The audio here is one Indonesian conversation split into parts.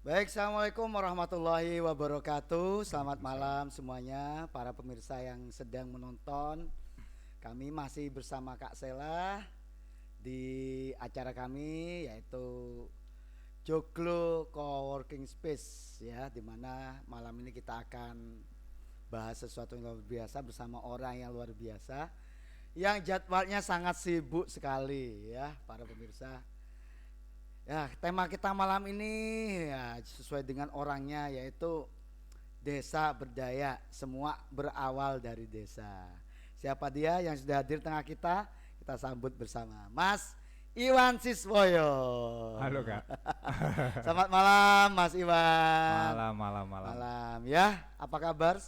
Baik, Assalamualaikum warahmatullahi wabarakatuh. Selamat malam semuanya, para pemirsa yang sedang menonton. Kami masih bersama Kak Sela di acara kami yaitu Joglo Coworking Space ya, dimana malam ini kita akan bahas sesuatu yang luar biasa bersama orang yang luar biasa yang jadwalnya sangat sibuk sekali ya, para pemirsa. Ya, tema kita malam ini ya sesuai dengan orangnya yaitu desa berdaya, semua berawal dari desa. Siapa dia yang sudah hadir tengah kita? Kita sambut bersama Mas Iwan Siswoyo. Halo Kak. Selamat malam Mas Iwan. Malam, malam, malam. Malam ya, apa kabar?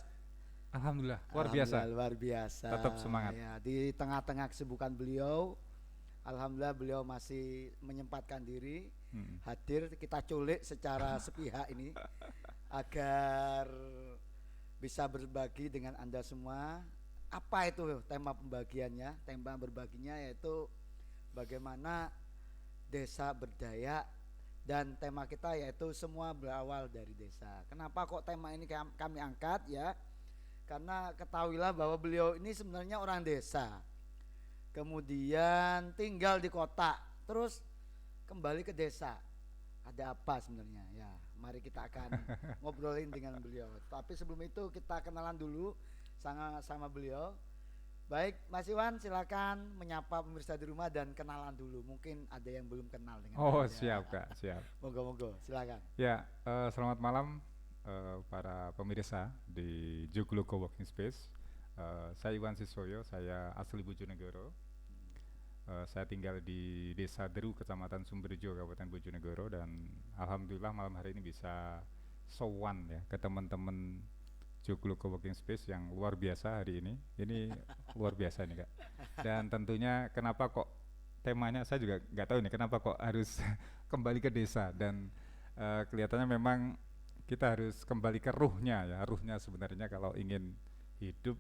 Alhamdulillah, luar biasa. Alhamdulillah luar biasa. Tetap semangat. Ya, di tengah-tengah kesibukan beliau, alhamdulillah beliau masih menyempatkan diri hadir, kita culik secara sepihak ini agar bisa berbagi dengan Anda semua. Apa itu tema pembagiannya? Tema berbaginya yaitu bagaimana desa berdaya, dan tema kita yaitu semua berawal dari desa. Kenapa kok tema ini kami angkat ya? Karena ketahuilah bahwa beliau ini sebenarnya orang desa, kemudian tinggal di kota, terus kembali ke desa. Ada apa sebenarnya ya? Mari kita akan ngobrolin dengan beliau. Tapi sebelum itu kita kenalan dulu sama beliau. Baik, Mas Iwan silakan menyapa pemirsa di rumah dan kenalan dulu. Mungkin ada yang belum kenal dengan Oh, Anda. siap Kak, siap. Monggo, silakan. Ya, selamat malam para pemirsa di Joglo Coworking Space. Saya Iwan Siswoyo, saya asli Bojonegoro. Saya tinggal di Desa Deru, Kecamatan Sumberjo, Kabupaten Bojonegoro, dan alhamdulillah malam hari ini bisa sowan ya ke teman-teman Joglo Coworking Space yang luar biasa hari ini. Ini luar biasa nih Kak. Dan tentunya kenapa kok temanya saya juga nggak tahu nih kenapa kok harus kembali ke desa, dan kelihatannya memang kita harus kembali ke ruhnya ya. Ruhnya sebenarnya kalau ingin hidup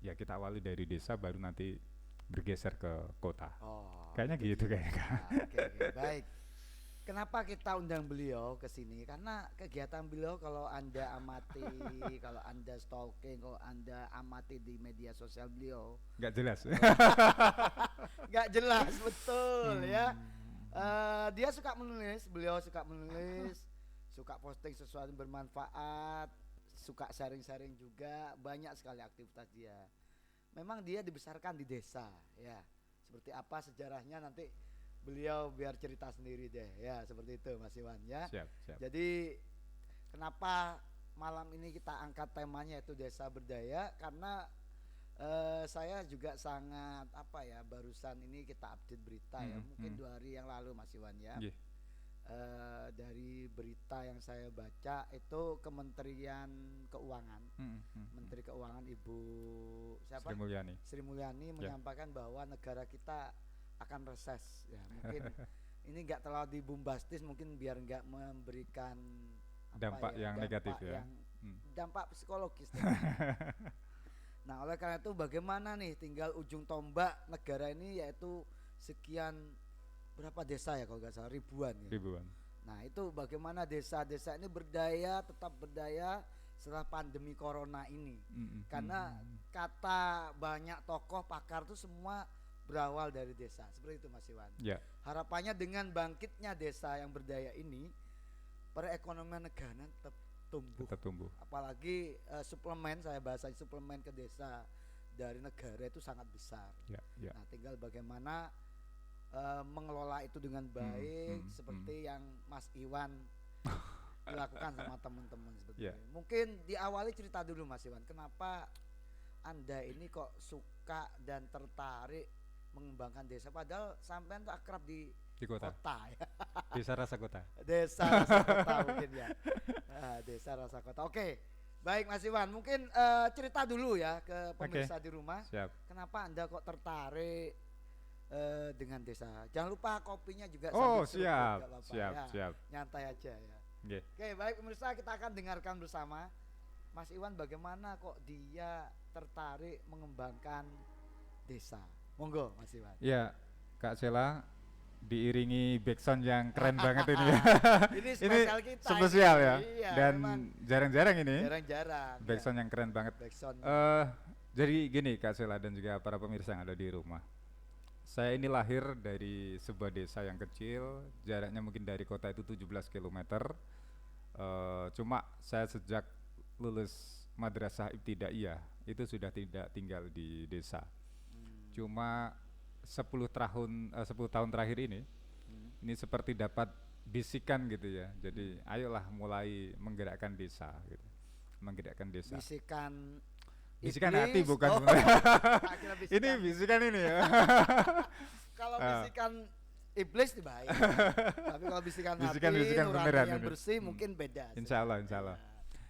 ya kita awali dari desa baru nanti bergeser ke kota. Oh, Kayaknya gitu kayaknya Kak. oke, baik. Kenapa kita undang beliau ke sini? Karena kegiatan beliau kalau Anda amati, kalau Anda stalking, kalau Anda amati di media sosial beliau, Nggak jelas. nggak jelas betul ya. Dia suka menulis, beliau suka menulis, suka posting sesuatu yang bermanfaat, suka sharing-sharing juga, banyak sekali aktivitas dia. Memang dia dibesarkan di desa ya. Seperti apa sejarahnya nanti beliau biar cerita sendiri deh ya, seperti itu Mas Iwan ya. Siap, siap. Jadi kenapa malam ini kita angkat temanya itu desa berdaya, karena saya juga sangat apa ya, barusan ini kita update berita ya, mungkin 2 hari yang lalu Mas Iwan ya. Yeah. Dari berita yang saya baca itu Kementerian Keuangan, Menteri Keuangan Ibu siapa? Sri Mulyani. Sri Mulyani menyampaikan bahwa negara kita akan reses ya. Mungkin ini nggak terlalu dibombastis, mungkin biar nggak memberikan Dampak yang negatif ya. Dampak psikologis. Nah, oleh karena itu bagaimana nih, tinggal ujung tombak negara ini yaitu sekian berapa desa ya kalau nggak salah, ribuan ya. Ribuan. Nah, itu bagaimana desa-desa ini berdaya, tetap berdaya setelah pandemi corona ini. Karena kata banyak tokoh pakar itu semua berawal dari desa. Seperti itu Mas Iwan. Yeah. Harapannya dengan bangkitnya desa yang berdaya ini, perekonomian negara tetap tumbuh. Tetap tumbuh. Apalagi suplemen, saya bahasanya suplemen ke desa dari negara itu sangat besar. Yeah. Nah, tinggal bagaimana mengelola itu dengan baik, seperti yang Mas Iwan dilakukan sama teman-teman seperti ini. Mungkin diawali cerita dulu Mas Iwan, kenapa Anda ini kok suka dan tertarik mengembangkan desa, padahal sampean tuh akrab di kota ya. Desa rasa kota. Desa rasa kota mungkin ya. Desa rasa kota. Oke. Baik Mas Iwan, mungkin cerita dulu ya ke pemirsa di rumah. Siap. Kenapa Anda kok tertarik dengan desa? Jangan lupa kopinya juga. Oh siap, siap. Nyantai aja ya. Yeah. Oke, baik pemirsa, kita akan dengarkan bersama Mas Iwan bagaimana kok dia tertarik mengembangkan desa. Monggo Mas Iwan. Ya, Kak Sela, diiringi backsound yang keren banget ini ya. Ini Ini spesial kita. spesial ini. ya. Iya, Dan memang jarang-jarang ini jarang-jarang. backsound yang keren banget. Backsound. Jadi gini Kak Sela dan juga para pemirsa yang ada di rumah. Saya ini lahir dari sebuah desa yang kecil, jaraknya mungkin dari kota itu 17 km. Cuma saya sejak lulus madrasah ibtidaiyah itu sudah tidak tinggal di desa. Cuma 10 tahun terakhir ini seperti dapat bisikan gitu ya. Jadi ayolah mulai menggerakkan desa gitu. Menggerakkan desa. Bisikan hati iblis. bukan. Oh, akhirnya Ini bisikan ini ya. Kalau bisikan iblis itu baik. Tapi kalau bisikan hati, Bisikan nurani beneran yang ini. bersih mungkin beda. Insya Allah, insya Allah.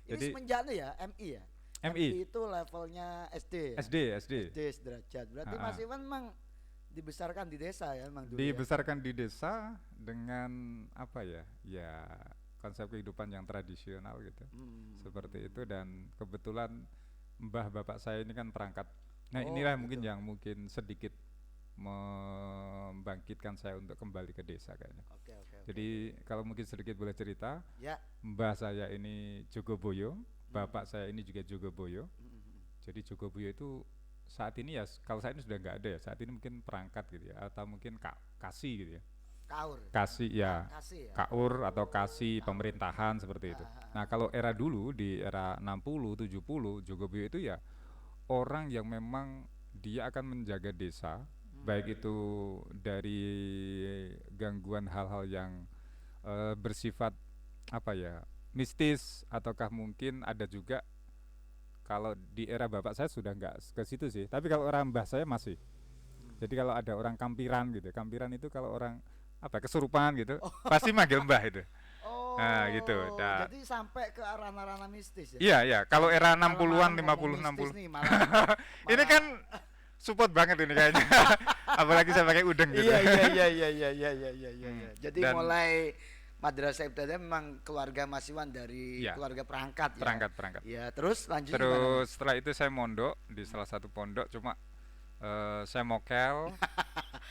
Ini Jadi semenjaknya ya, MI ya. MI itu levelnya SD. Ya? SD. SD sederajat. Berarti Ah, Mas ah. Iwan memang dibesarkan di desa ya, memang dulu. Dibesarkan di desa dengan apa ya? Ya konsep kehidupan yang tradisional gitu. Seperti itu dan kebetulan mbah bapak saya ini kan perangkat. Nah, inilah gitu. mungkin yang mungkin sedikit membangkitkan saya untuk kembali ke desa kayaknya. Oke. Jadi kalau mungkin sedikit boleh cerita, Ya. mbah saya ini Jogoboyo, bapak saya ini juga Jogoboyo. Jadi Jogoboyo itu saat ini ya, kalau saat ini sudah nggak ada ya, saat ini mungkin perangkat gitu ya, atau mungkin kasih gitu ya. Kaur. Kasih ya, Kasih ya. kaur atau kasih pemerintahan seperti itu. Nah kalau era dulu di era 60, 70, Jogoboyo itu ya orang yang memang dia akan menjaga desa, baik itu dari gangguan hal-hal yang bersifat apa ya, mistis ataukah mungkin ada juga kalau di era bapak saya sudah nggak ke situ sih, tapi kalau orang mbah saya masih. Jadi kalau ada orang kampiran gitu, kampiran itu kalau orang apa kesurupan gitu, pasti manggil mbah itu. Oh. Nah, gitu. Nah, Jadi sampai ke ranah-ranah mistis ya. iya iya, kalau era Kalau 60-an, malam 50, ngomong 60. mistis nih, malah Ini kan support banget ini kayaknya. Apalagi saya pakai udeng gitu. Iya. Jadi Dan- mulai madrasah ibtidaiyah memang keluarga Mas Iwan dari Iya. keluarga perangkat ya. Perangkat. Ya, terus lanjut gimana, Terus Mas? setelah itu saya mondok di salah satu pondok, cuma saya mokel.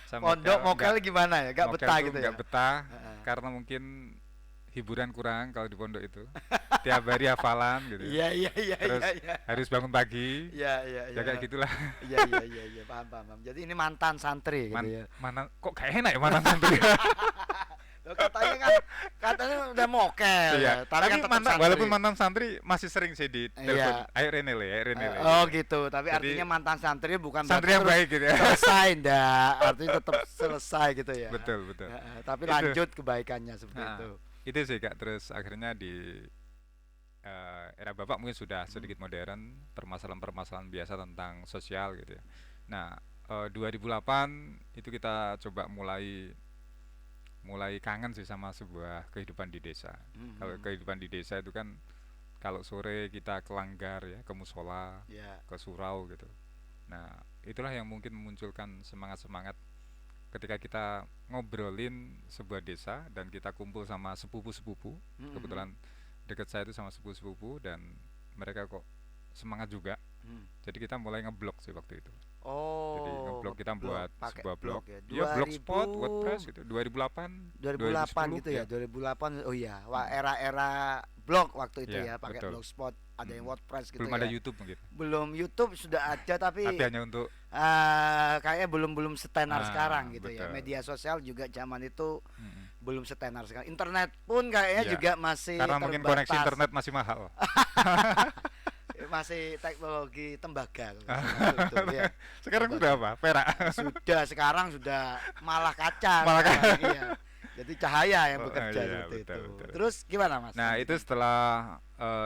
Saya Pondok mokel nggak- gimana ya? Gak mokel betah tuh gitu ya. nggak betah Heeh. karena mungkin hiburan kurang kalau di pondok itu. Tiap hari hafalan gitu. Iya. Terus harus bangun pagi. Iya. Ya kayak gitulah. Iya, paham. Jadi ini mantan santri gitu ya. Mana kok kayak enak ya mantan santri. Loh, katanya udah mokel Iya. ya. Tapi kan tetap mantan, santri. walaupun mantan santri masih sering sih di telepon. Iya. Ayo Rene le. Oh gitu, tapi Jadi, artinya mantan santri bukan Santri yang berarti baik gitu ya. selesai ndak, artinya tetap selesai gitu ya. Betul. Tapi Itu. lanjut kebaikannya seperti Nah, itu. Itu sih Kak, terus akhirnya di era Bapak mungkin sudah sedikit modern, permasalahan-permasalahan biasa tentang sosial gitu ya. Nah, 2008 itu kita coba mulai kangen sih sama sebuah kehidupan di desa. Kalau kehidupan di desa itu kan kalau sore kita ke Langgar ya, ke musola, Ya. ke surau gitu. Nah, itulah yang mungkin memunculkan semangat-semangat ketika kita ngobrolin sebuah desa dan kita kumpul sama sepupu-sepupu. Kebetulan dekat saya itu sama sepupu-sepupu dan mereka kok semangat juga. Jadi kita mulai ngeblog sih waktu itu. Oh. Jadi ngeblog, kita buat pakai sebuah blog. ya. Ya blogspot, WordPress gitu. 2008, 2008 gitu ya, 2008. Oh iya, era-era blog waktu itu Iya, ya, pakai betul. blogspot, ada yang WordPress gitu belum ya. ada YouTube mungkin. Belum YouTube sudah ada tapi Hanya untuk kayaknya belum setenar sekarang gitu ya. betul. Media sosial juga zaman itu belum setenar sekarang. Internet pun kayaknya Iya. juga masih karena mungkin koneksi terbatas. internet masih mahal. Masih teknologi tembaga kalau nggak salah itu, ya. Sekarang Tembaga. udah apa? Perak. Sudah sekarang sudah malah kaca. Malah sekarang, iya. Jadi cahaya yang Oh, bekerja iya, seperti betul, itu. betul. Terus gimana Mas? Nah itu setelah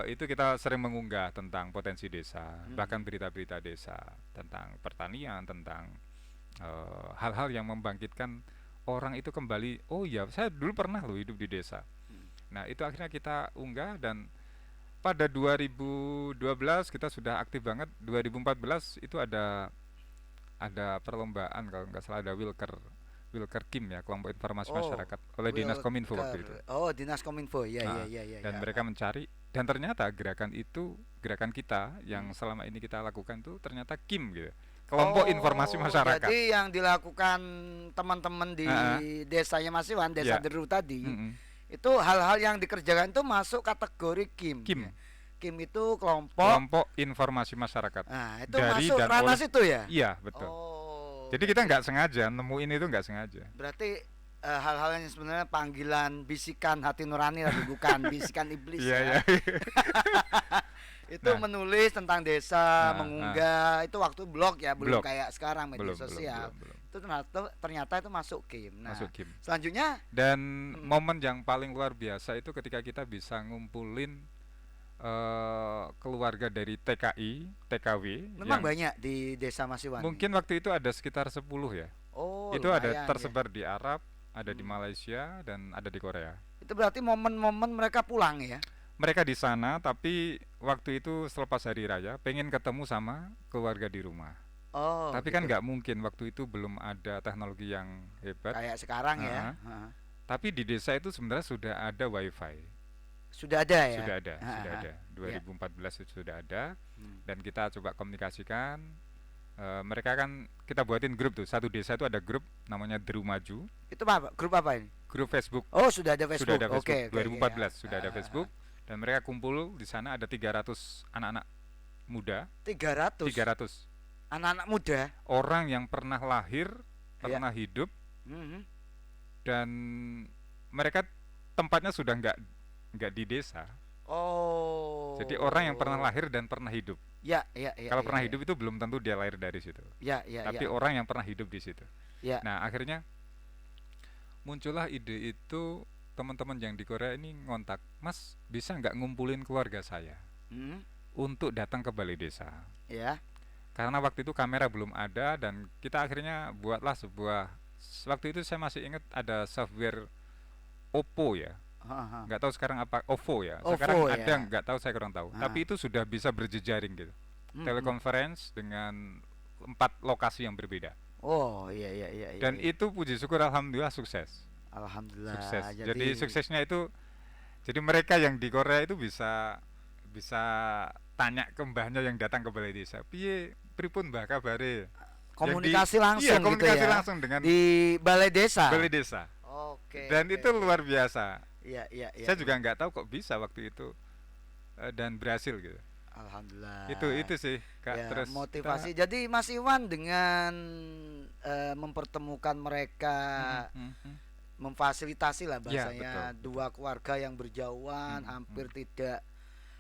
itu kita sering mengunggah tentang potensi desa, bahkan berita-berita desa tentang pertanian, tentang hal-hal yang membangkitkan orang itu kembali. Oh iya, saya dulu pernah loh hidup di desa. Nah itu akhirnya kita unggah dan pada 2012 kita sudah aktif banget. 2014 itu ada perlombaan kalau nggak salah, ada Wilker Kim ya, kelompok informasi Oh, masyarakat oleh Dinas Kominfo waktu itu. Oh, Dinas Kominfo. Iya, Nah, iya. Dan mereka mencari, dan ternyata gerakan kita yang selama ini kita lakukan itu ternyata KIM gitu, kelompok informasi masyarakat. Jadi yang dilakukan teman-teman di desanya Mas Iwan, Desa Ya. Deru tadi, Mm-mm. itu hal-hal yang dikerjakan itu masuk kategori KIM. KIM. Ya. KIM itu kelompok. Kelompok informasi masyarakat. Nah, itu Dari masuk dan ranah oleh- situ ya? Iya, betul. Oh. Jadi kita nggak sengaja nemuin itu, nggak sengaja. Berarti hal-hal yang sebenarnya panggilan bisikan hati nurani tapi bukan bisikan iblis Iya, ya. iya. Itu Nah. menulis tentang desa, Nah, mengunggah, itu waktu blog ya, belum Blog. kayak sekarang media Belum, sosial. belum. Itu ternyata itu masuk KIM. Nah, Masuk KIM. selanjutnya Dan momen yang paling luar biasa itu ketika kita bisa ngumpulin keluarga dari TKI, TKW memang yang banyak di desa Mas Iwan. mungkin waktu itu ada sekitar 10 ya. Oh, Itu ada lumayan ya. tersebar di Arab, ada di Malaysia dan ada di Korea. Itu berarti momen-momen mereka pulang ya. Mereka di sana tapi waktu itu selepas hari raya pengen ketemu sama keluarga di rumah. Oh. Tapi kan nggak mungkin, waktu itu belum ada teknologi yang hebat. kayak sekarang ya. Ah. Tapi di desa itu sebenarnya sudah ada wifi. Sudah ada ya. Sudah ada, Ah, sudah ah. ada. 2014 itu sudah ada. Hmm. Dan kita coba komunikasikan. Mereka kan kita buatin grup tuh. Satu desa itu ada grup namanya Deru Maju. Itu apa? Grup apa ini? Grup Facebook. Oh, sudah ada Facebook. Sudah ada Facebook. Oke, 2014 ya. sudah ada Facebook. Dan mereka kumpul di sana, ada 300 anak-anak muda. 300 300 anak-anak muda. orang yang pernah lahir, Iya. pernah hidup, Mhm. dan mereka tempatnya sudah nggak di desa. Oh. Jadi orang yang pernah lahir dan pernah hidup. Ya, ya, ya. Kalau ya, pernah ya. hidup itu belum tentu dia lahir dari situ. Ya, ya, Tapi ya. orang yang pernah hidup di situ. Ya. Nah, akhirnya muncullah ide itu, teman-teman yang di Korea ini ngontak, "Mas, bisa nggak ngumpulin keluarga saya Hmm. untuk datang ke balai desa?" Ya. Karena waktu itu kamera belum ada dan kita akhirnya buatlah sebuah, waktu itu saya masih ingat ada software Oppo ya. Ha-ha. Nggak tahu sekarang apa, OVO ya. OVO Sekarang ya. ada nggak tahu, saya kurang tahu. Ah. Tapi itu sudah bisa berjejaring gitu. Hmm, Telekonferensi dengan 4 lokasi yang berbeda. Oh, iya, iya, iya. Dan iya. itu puji syukur alhamdulillah sukses. Alhamdulillah. Sukses. Jadi suksesnya itu, jadi mereka yang di Korea itu bisa tanya ke mbahnya yang datang ke balai desa, "Piye pripun mbah kabare?" komunikasi langsung Iya, gitu komunikasi ya. langsung dengan Di balai desa. balai desa. Oke. Dan oke, itu oke. luar biasa. Iya, iya, iya. Saya juga nggak tahu kok bisa waktu itu, dan berhasil gitu. Alhamdulillah. Itu sih Kak. Ya, Terus motivasi. Jadi Mas Iwan dengan mempertemukan mereka, memfasilitasi lah Ya, bahasanya, betul. dua keluarga yang berjauhan, hampir tidak,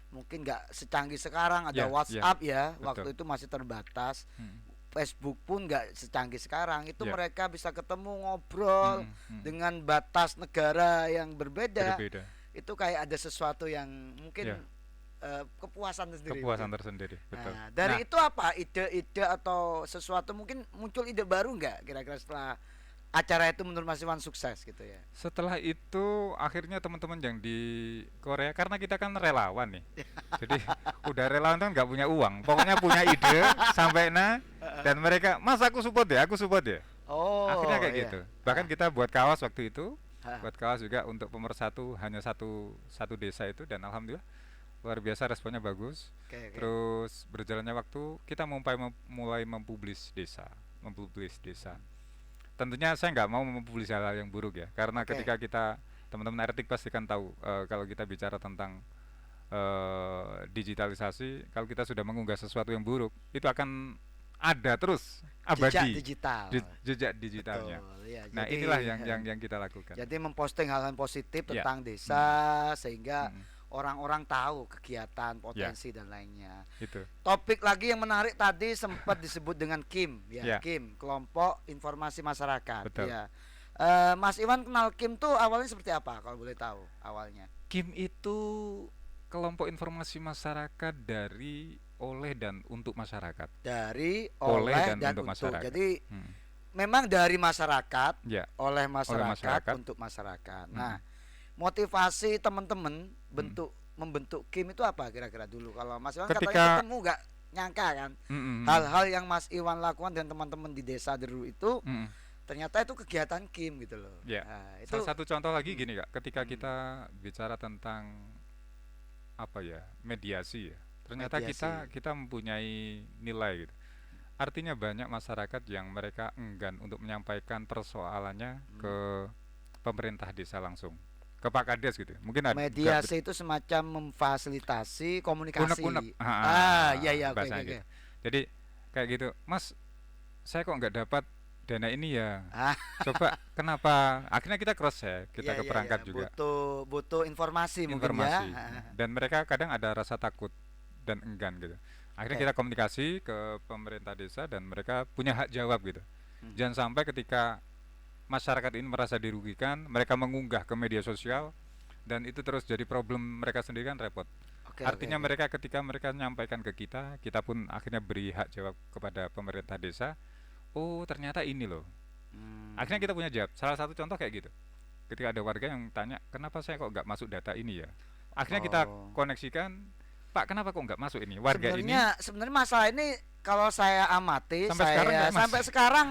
mungkin nggak secanggih sekarang, ada Ya, WhatsApp ya, betul. waktu itu masih terbatas. Mm, Facebook pun nggak secanggih sekarang. Itu Ya. mereka bisa ketemu, ngobrol mm. dengan batas negara yang berbeda. Berbeda. Itu kayak ada sesuatu yang mungkin Ya. kepuasan tersendiri. Kepuasan mungkin. tersendiri, betul. Nah, dari itu apa ide-ide atau sesuatu, mungkin muncul ide baru nggak kira-kira setelah acara itu menurut Mas Iwan sukses gitu ya? Setelah itu akhirnya teman-teman yang di Korea, karena kita kan relawan nih, jadi udah relawan kan nggak punya uang, pokoknya punya ide sampai dan mereka, "Mas, aku support ya." Oh, Akhirnya kayak iya. gitu. Bahkan kita buat kaos waktu itu, Hah. buat kaos juga untuk pemersatu hanya satu desa itu, dan alhamdulillah luar biasa responnya bagus. Oke, oke. Terus berjalannya waktu kita mulai mempublis desa. Tentunya saya nggak mau mempublis hal-hal yang buruk ya, karena Oke. ketika kita, teman-teman Eretik pasti kan tahu, kalau kita bicara tentang digitalisasi, kalau kita sudah mengunggah sesuatu yang buruk, itu akan ada terus Jejak abadi digital. jejak digitalnya. Betul, iya. Nah, Jadi, inilah yang kita lakukan. jadi memposting hal-hal positif Ya. tentang desa sehingga Mm, orang-orang tahu kegiatan, potensi dan lainnya. itu. Topik lagi yang menarik tadi sempat disebut dengan KIM ya, Ya. KIM, Kelompok Informasi Masyarakat. Betul. Ya. Mas Iwan kenal KIM tuh awalnya seperti apa kalau boleh tahu awalnya? KIM itu kelompok informasi masyarakat dari, oleh, dan untuk masyarakat. Dari, Oleh oleh, dan dan untuk untuk. masyarakat. Jadi Hmm. memang dari masyarakat, Ya, oleh masyarakat, masyarakat. untuk masyarakat. Nah, motivasi teman-teman membentuk KIM itu apa kira-kira dulu? Kalau Mas Iwan katanya Ketika- ketemu nggak nyangka kan, Mm-mm. hal-hal yang Mas Iwan lakukan dan teman-teman di Desa Deru itu Mm-mm. ternyata itu kegiatan KIM gitu loh. Ya. Nah, itu Salah satu contoh lagi gini Kak, ketika kita bicara tentang apa ya, mediasi ya, ternyata Mediasi. kita mempunyai nilai gitu. Artinya banyak masyarakat yang mereka enggan untuk menyampaikan persoalannya ke pemerintah desa langsung, ke Pak Kades gitu. Mungkin ada Mediasi itu semacam memfasilitasi unek-unek, komunikasi. Ah, iya iya, oke oke bahasanya oke. gitu. Jadi kayak gitu, Mas, saya kok nggak dapat dana ini ya. Ah, Coba kenapa? Akhirnya kita cross check, kita iya ke iya iya, perangkat juga butuh butuh informasi mungkin ya. informasi. Dan mereka kadang ada rasa takut dan enggan gitu. Akhirnya Oke. kita komunikasi ke pemerintah desa dan mereka punya hak jawab gitu. Hmm. Jangan sampai ketika masyarakat ini merasa dirugikan, mereka mengunggah ke media sosial dan itu terus jadi problem mereka sendiri kan repot. Oke oke Artinya oke. mereka ketika mereka menyampaikan ke kita pun akhirnya beri hak jawab kepada pemerintah desa. Oh ternyata ini loh. Akhirnya Hmm. kita punya jawab. Salah satu contoh kayak gitu. Ketika ada warga yang tanya, kenapa saya kok nggak masuk data ini ya? Akhirnya kita Oh. koneksikan, Pak kenapa kok nggak masuk ini? Warga ini Sebenarnya masalah ini kalau saya amati, sampai sekarang saya nggak mas. sampai sekarang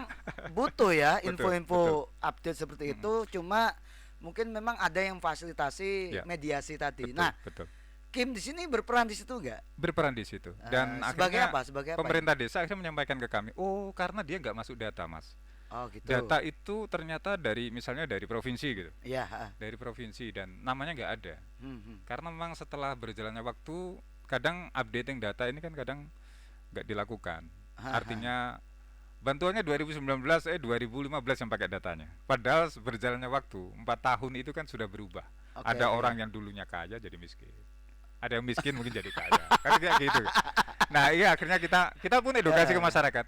butuh ya Betul, betul. info-info update seperti Mm-mm. itu. Cuma mungkin memang ada yang fasilitasi Ya, mediasi tadi. betul, Nah, betul. Kim di sini berperan di situ nggak? Berperan di situ. Dan Sebagai akhirnya apa? Sebagai apa ini? pemerintah desa akhirnya menyampaikan ke kami, oh karena dia nggak masuk data mas. Oh gitu. Data itu ternyata dari misalnya dari provinsi gitu, Iya. Ha. dari provinsi dan namanya nggak ada. Hmm. Karena memang setelah berjalannya waktu, kadang updating data ini kan kadang nggak dilakukan. Ha, ha. Artinya bantuannya 2019 2015 yang pakai datanya. Padahal berjalannya waktu 4 tahun itu kan sudah berubah. Oke Ada oke. orang yang dulunya kaya jadi miskin. Ada yang miskin mungkin jadi kaya. Kan kayak gitu. Nah, iya akhirnya kita pun edukasi ke Eh, masyarakat.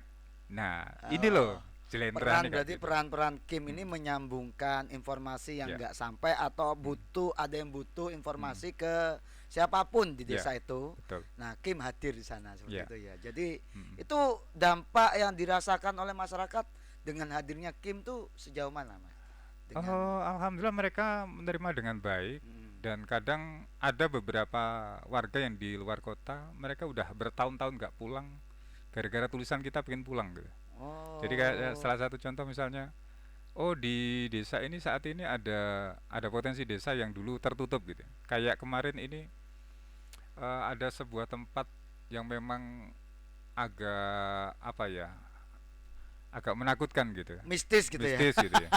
Nah, ini oh. loh jelentera Peran nih kayak berarti gitu. peran-peran Kim ini menyambungkan informasi yang Ya. nggak sampai atau Hmm. ada yang butuh Hmm. informasi ke siapapun di Ya, desa itu. betul. Nah, Kim hadir di sana seperti Ya. itu ya. Jadi Hmm. itu dampak yang dirasakan oleh masyarakat dengan hadirnya Kim tuh sejauh mana, Mas? Dengan Oh, alhamdulillah mereka menerima dengan baik hmm. dan kadang ada beberapa warga yang di luar kota mereka udah bertahun-tahun nggak pulang gara-gara tulisan kita pengen pulang gitu. Jadi kayak Oh. salah satu contoh misalnya, oh di desa ini saat ini ada potensi desa yang dulu tertutup gitu. Kayak kemarin ini ada sebuah tempat yang memang agak apa ya, agak menakutkan gitu, Mistis gitu ya. mistis gitu ya.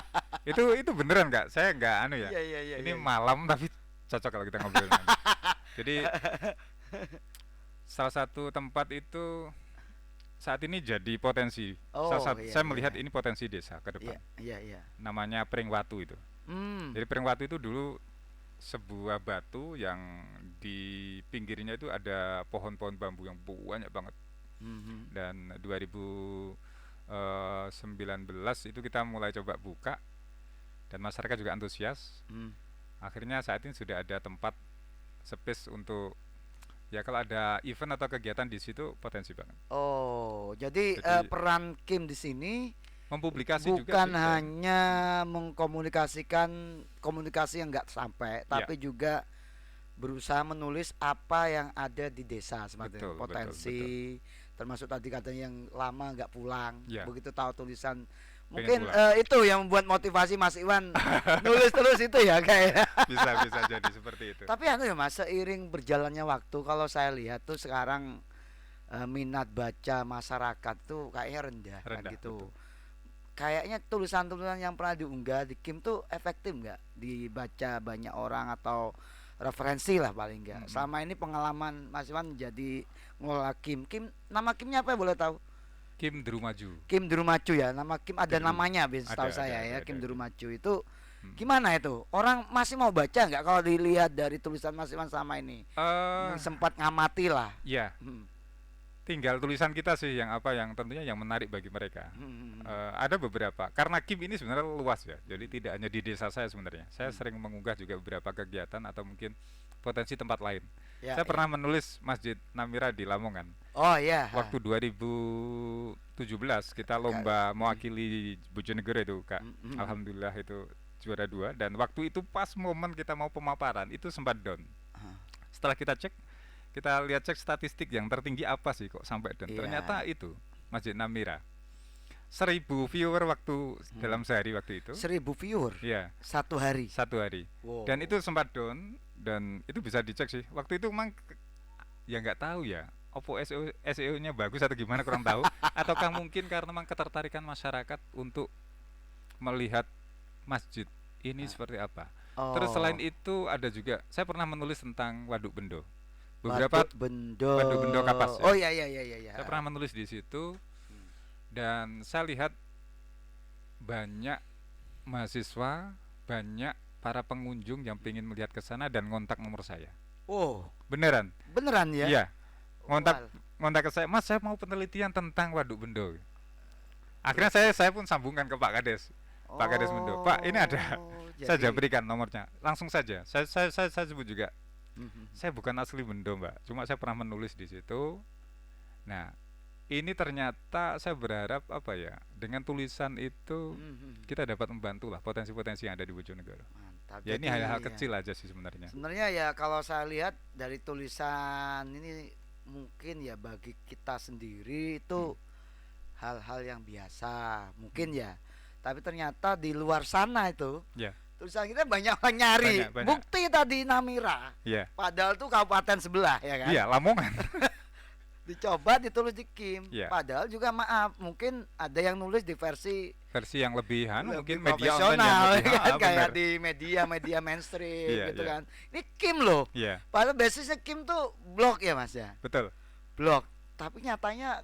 Itu beneran nggak? Saya nggak anu ya. Iya iya iya Ini iya. malam tapi cocok kalau kita ngobrol nanti. Jadi salah satu tempat itu saat ini jadi potensi. Oh, iya Saya iya melihat iya. ini potensi desa ke depan. Iya iya iya. Namanya Pringwatu itu. Hmm. Jadi Pringwatu itu dulu sebuah batu yang di pinggirnya itu ada pohon-pohon bambu yang banyak banget. Mhm. Dan 2019 itu kita mulai coba buka dan masyarakat juga antusias. Hmm. Akhirnya saat ini sudah ada tempat space untuk ya kalau ada event atau kegiatan di situ potensi banget. Oh, jadi Jadi peran Kim di sini mempublikasi juga bukan sih dan hanya mengkomunikasikan komunikasi yang nggak sampai, ya tapi juga berusaha menulis apa yang ada di desa seperti itu. betul betul Potensi, betul. termasuk tadi katanya yang lama nggak pulang, Ya begitu tahu tulisan, pengen mungkin pulang. itu yang membuat motivasi Mas Iwan nulis terus itu ya kayak. Bisa jadi seperti itu. Tapi anu ya Mas, seiring berjalannya waktu, kalau saya lihat tuh sekarang minat baca masyarakat tuh kayaknya rendah kan Rendah gitu. betul. Kayaknya tulisan-tulisan yang pernah diunggah di Kim tuh efektif nggak dibaca banyak orang atau referensi lah paling nggak. Mm-mm. Selama ini pengalaman Mas Iwan jadi ngelola Kim. Kim nama Kimnya apa ya boleh tahu? Kim Derumaju. Kim Derumacu ya. Nama Kim ada Deru. namanya biasa tahu Ada saya ya. ada Kim ada. Derumacu itu Hmm. gimana itu? Orang masih mau baca nggak kalau dilihat dari tulisan Mas Iwan sama ini? Eh Sempat ngamati lah. ya Hmm. tinggal tulisan kita sih yang apa yang tentunya yang menarik bagi mereka. Hmm. Ada beberapa karena Kim ini sebenarnya luas ya. Jadi tidak hanya di desa saya sebenarnya. Saya sering mengunggah juga beberapa kegiatan atau mungkin potensi tempat lain. Ya, Saya ya. pernah menulis Masjid Namira di Lamongan. Oh iya. Waktu 2017 kita lomba mewakili Bojonegoro itu Kak. Alhamdulillah itu juara 2 dan waktu itu pas momen kita mau pemaparan itu sempat down. Setelah kita lihat cek statistik yang tertinggi apa sih kok sampai down. Iya. Ternyata itu Masjid Namira. 1.000 viewer waktu dalam sehari waktu itu. 1000 viewer Iya, satu hari. satu hari. Wow. Dan itu sempat down dan itu bisa dicek sih. Waktu itu memang ya nggak tahu ya opo SEO-nya bagus atau gimana kurang tahu, ataukah mungkin karena memang ketertarikan masyarakat untuk melihat masjid ini Ah, seperti apa. Terus selain oh, itu ada juga saya pernah menulis tentang Waduk Bendo. Beberapa Waduk Bendo. Waduk Bendo Kapas Oh ya. iya iya iya iya iya. Saya pernah menulis di situ Hmm. dan saya lihat banyak mahasiswa, banyak para pengunjung yang ingin melihat ke sana dan ngontak nomor saya. Oh, Beneran? beneran ya? Iya, ngontak Wal. ngontak ke saya, Mas saya mau penelitian tentang Waduk Bendo. Akhirnya saya pun sambungkan ke Pak Kades, Pak Kades Bendo. Pak ini ada, Oh, saya jadi berikan nomornya, langsung saja. Saya sebut juga, Mhm. saya bukan asli Bendo Mbak, cuma saya pernah menulis di situ. Nah, ini ternyata saya berharap apa ya, dengan tulisan itu Mhm. kita dapat membantu lah potensi-potensi yang ada di Bojonegoro. Mantap. Ya ini Jadi hal-hal ya. kecil aja sih sebenarnya. Sebenarnya ya kalau saya lihat dari tulisan ini mungkin ya bagi kita sendiri Hmm, itu hal-hal yang biasa mungkin hmm. ya. Tapi ternyata di luar sana itu Ya, tulisan kita banyak yang nyari. banyak banyak. Bukti tadi Namira. Ya, Padahal tuh kabupaten sebelah ya kan. iya Lamongan. Dicoba ditulis di Kim. Ya, Padahal juga maaf, mungkin ada yang nulis di versi versi yang lebih lebih mungkin media online yang profesional lebih kan kayak benar. di media mainstream Iya, gitu iya. kan. Ini Kim loh. Iya, Padahal basisnya Kim tuh blog ya Mas ya. betul. Blog. Tapi nyatanya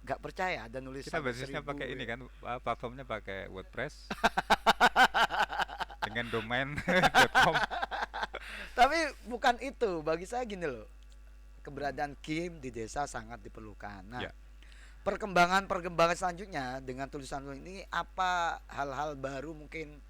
nggak percaya ada nulis Kita sampai basisnya 1000 pakai ini ya. kan, platformnya pakai WordPress dengan domain .com. Tapi bukan itu. Bagi saya gini loh. Keberadaan Kim di desa sangat diperlukan. Nah, Ya. perkembangan selanjutnya dengan tulisan ini apa hal-hal baru mungkin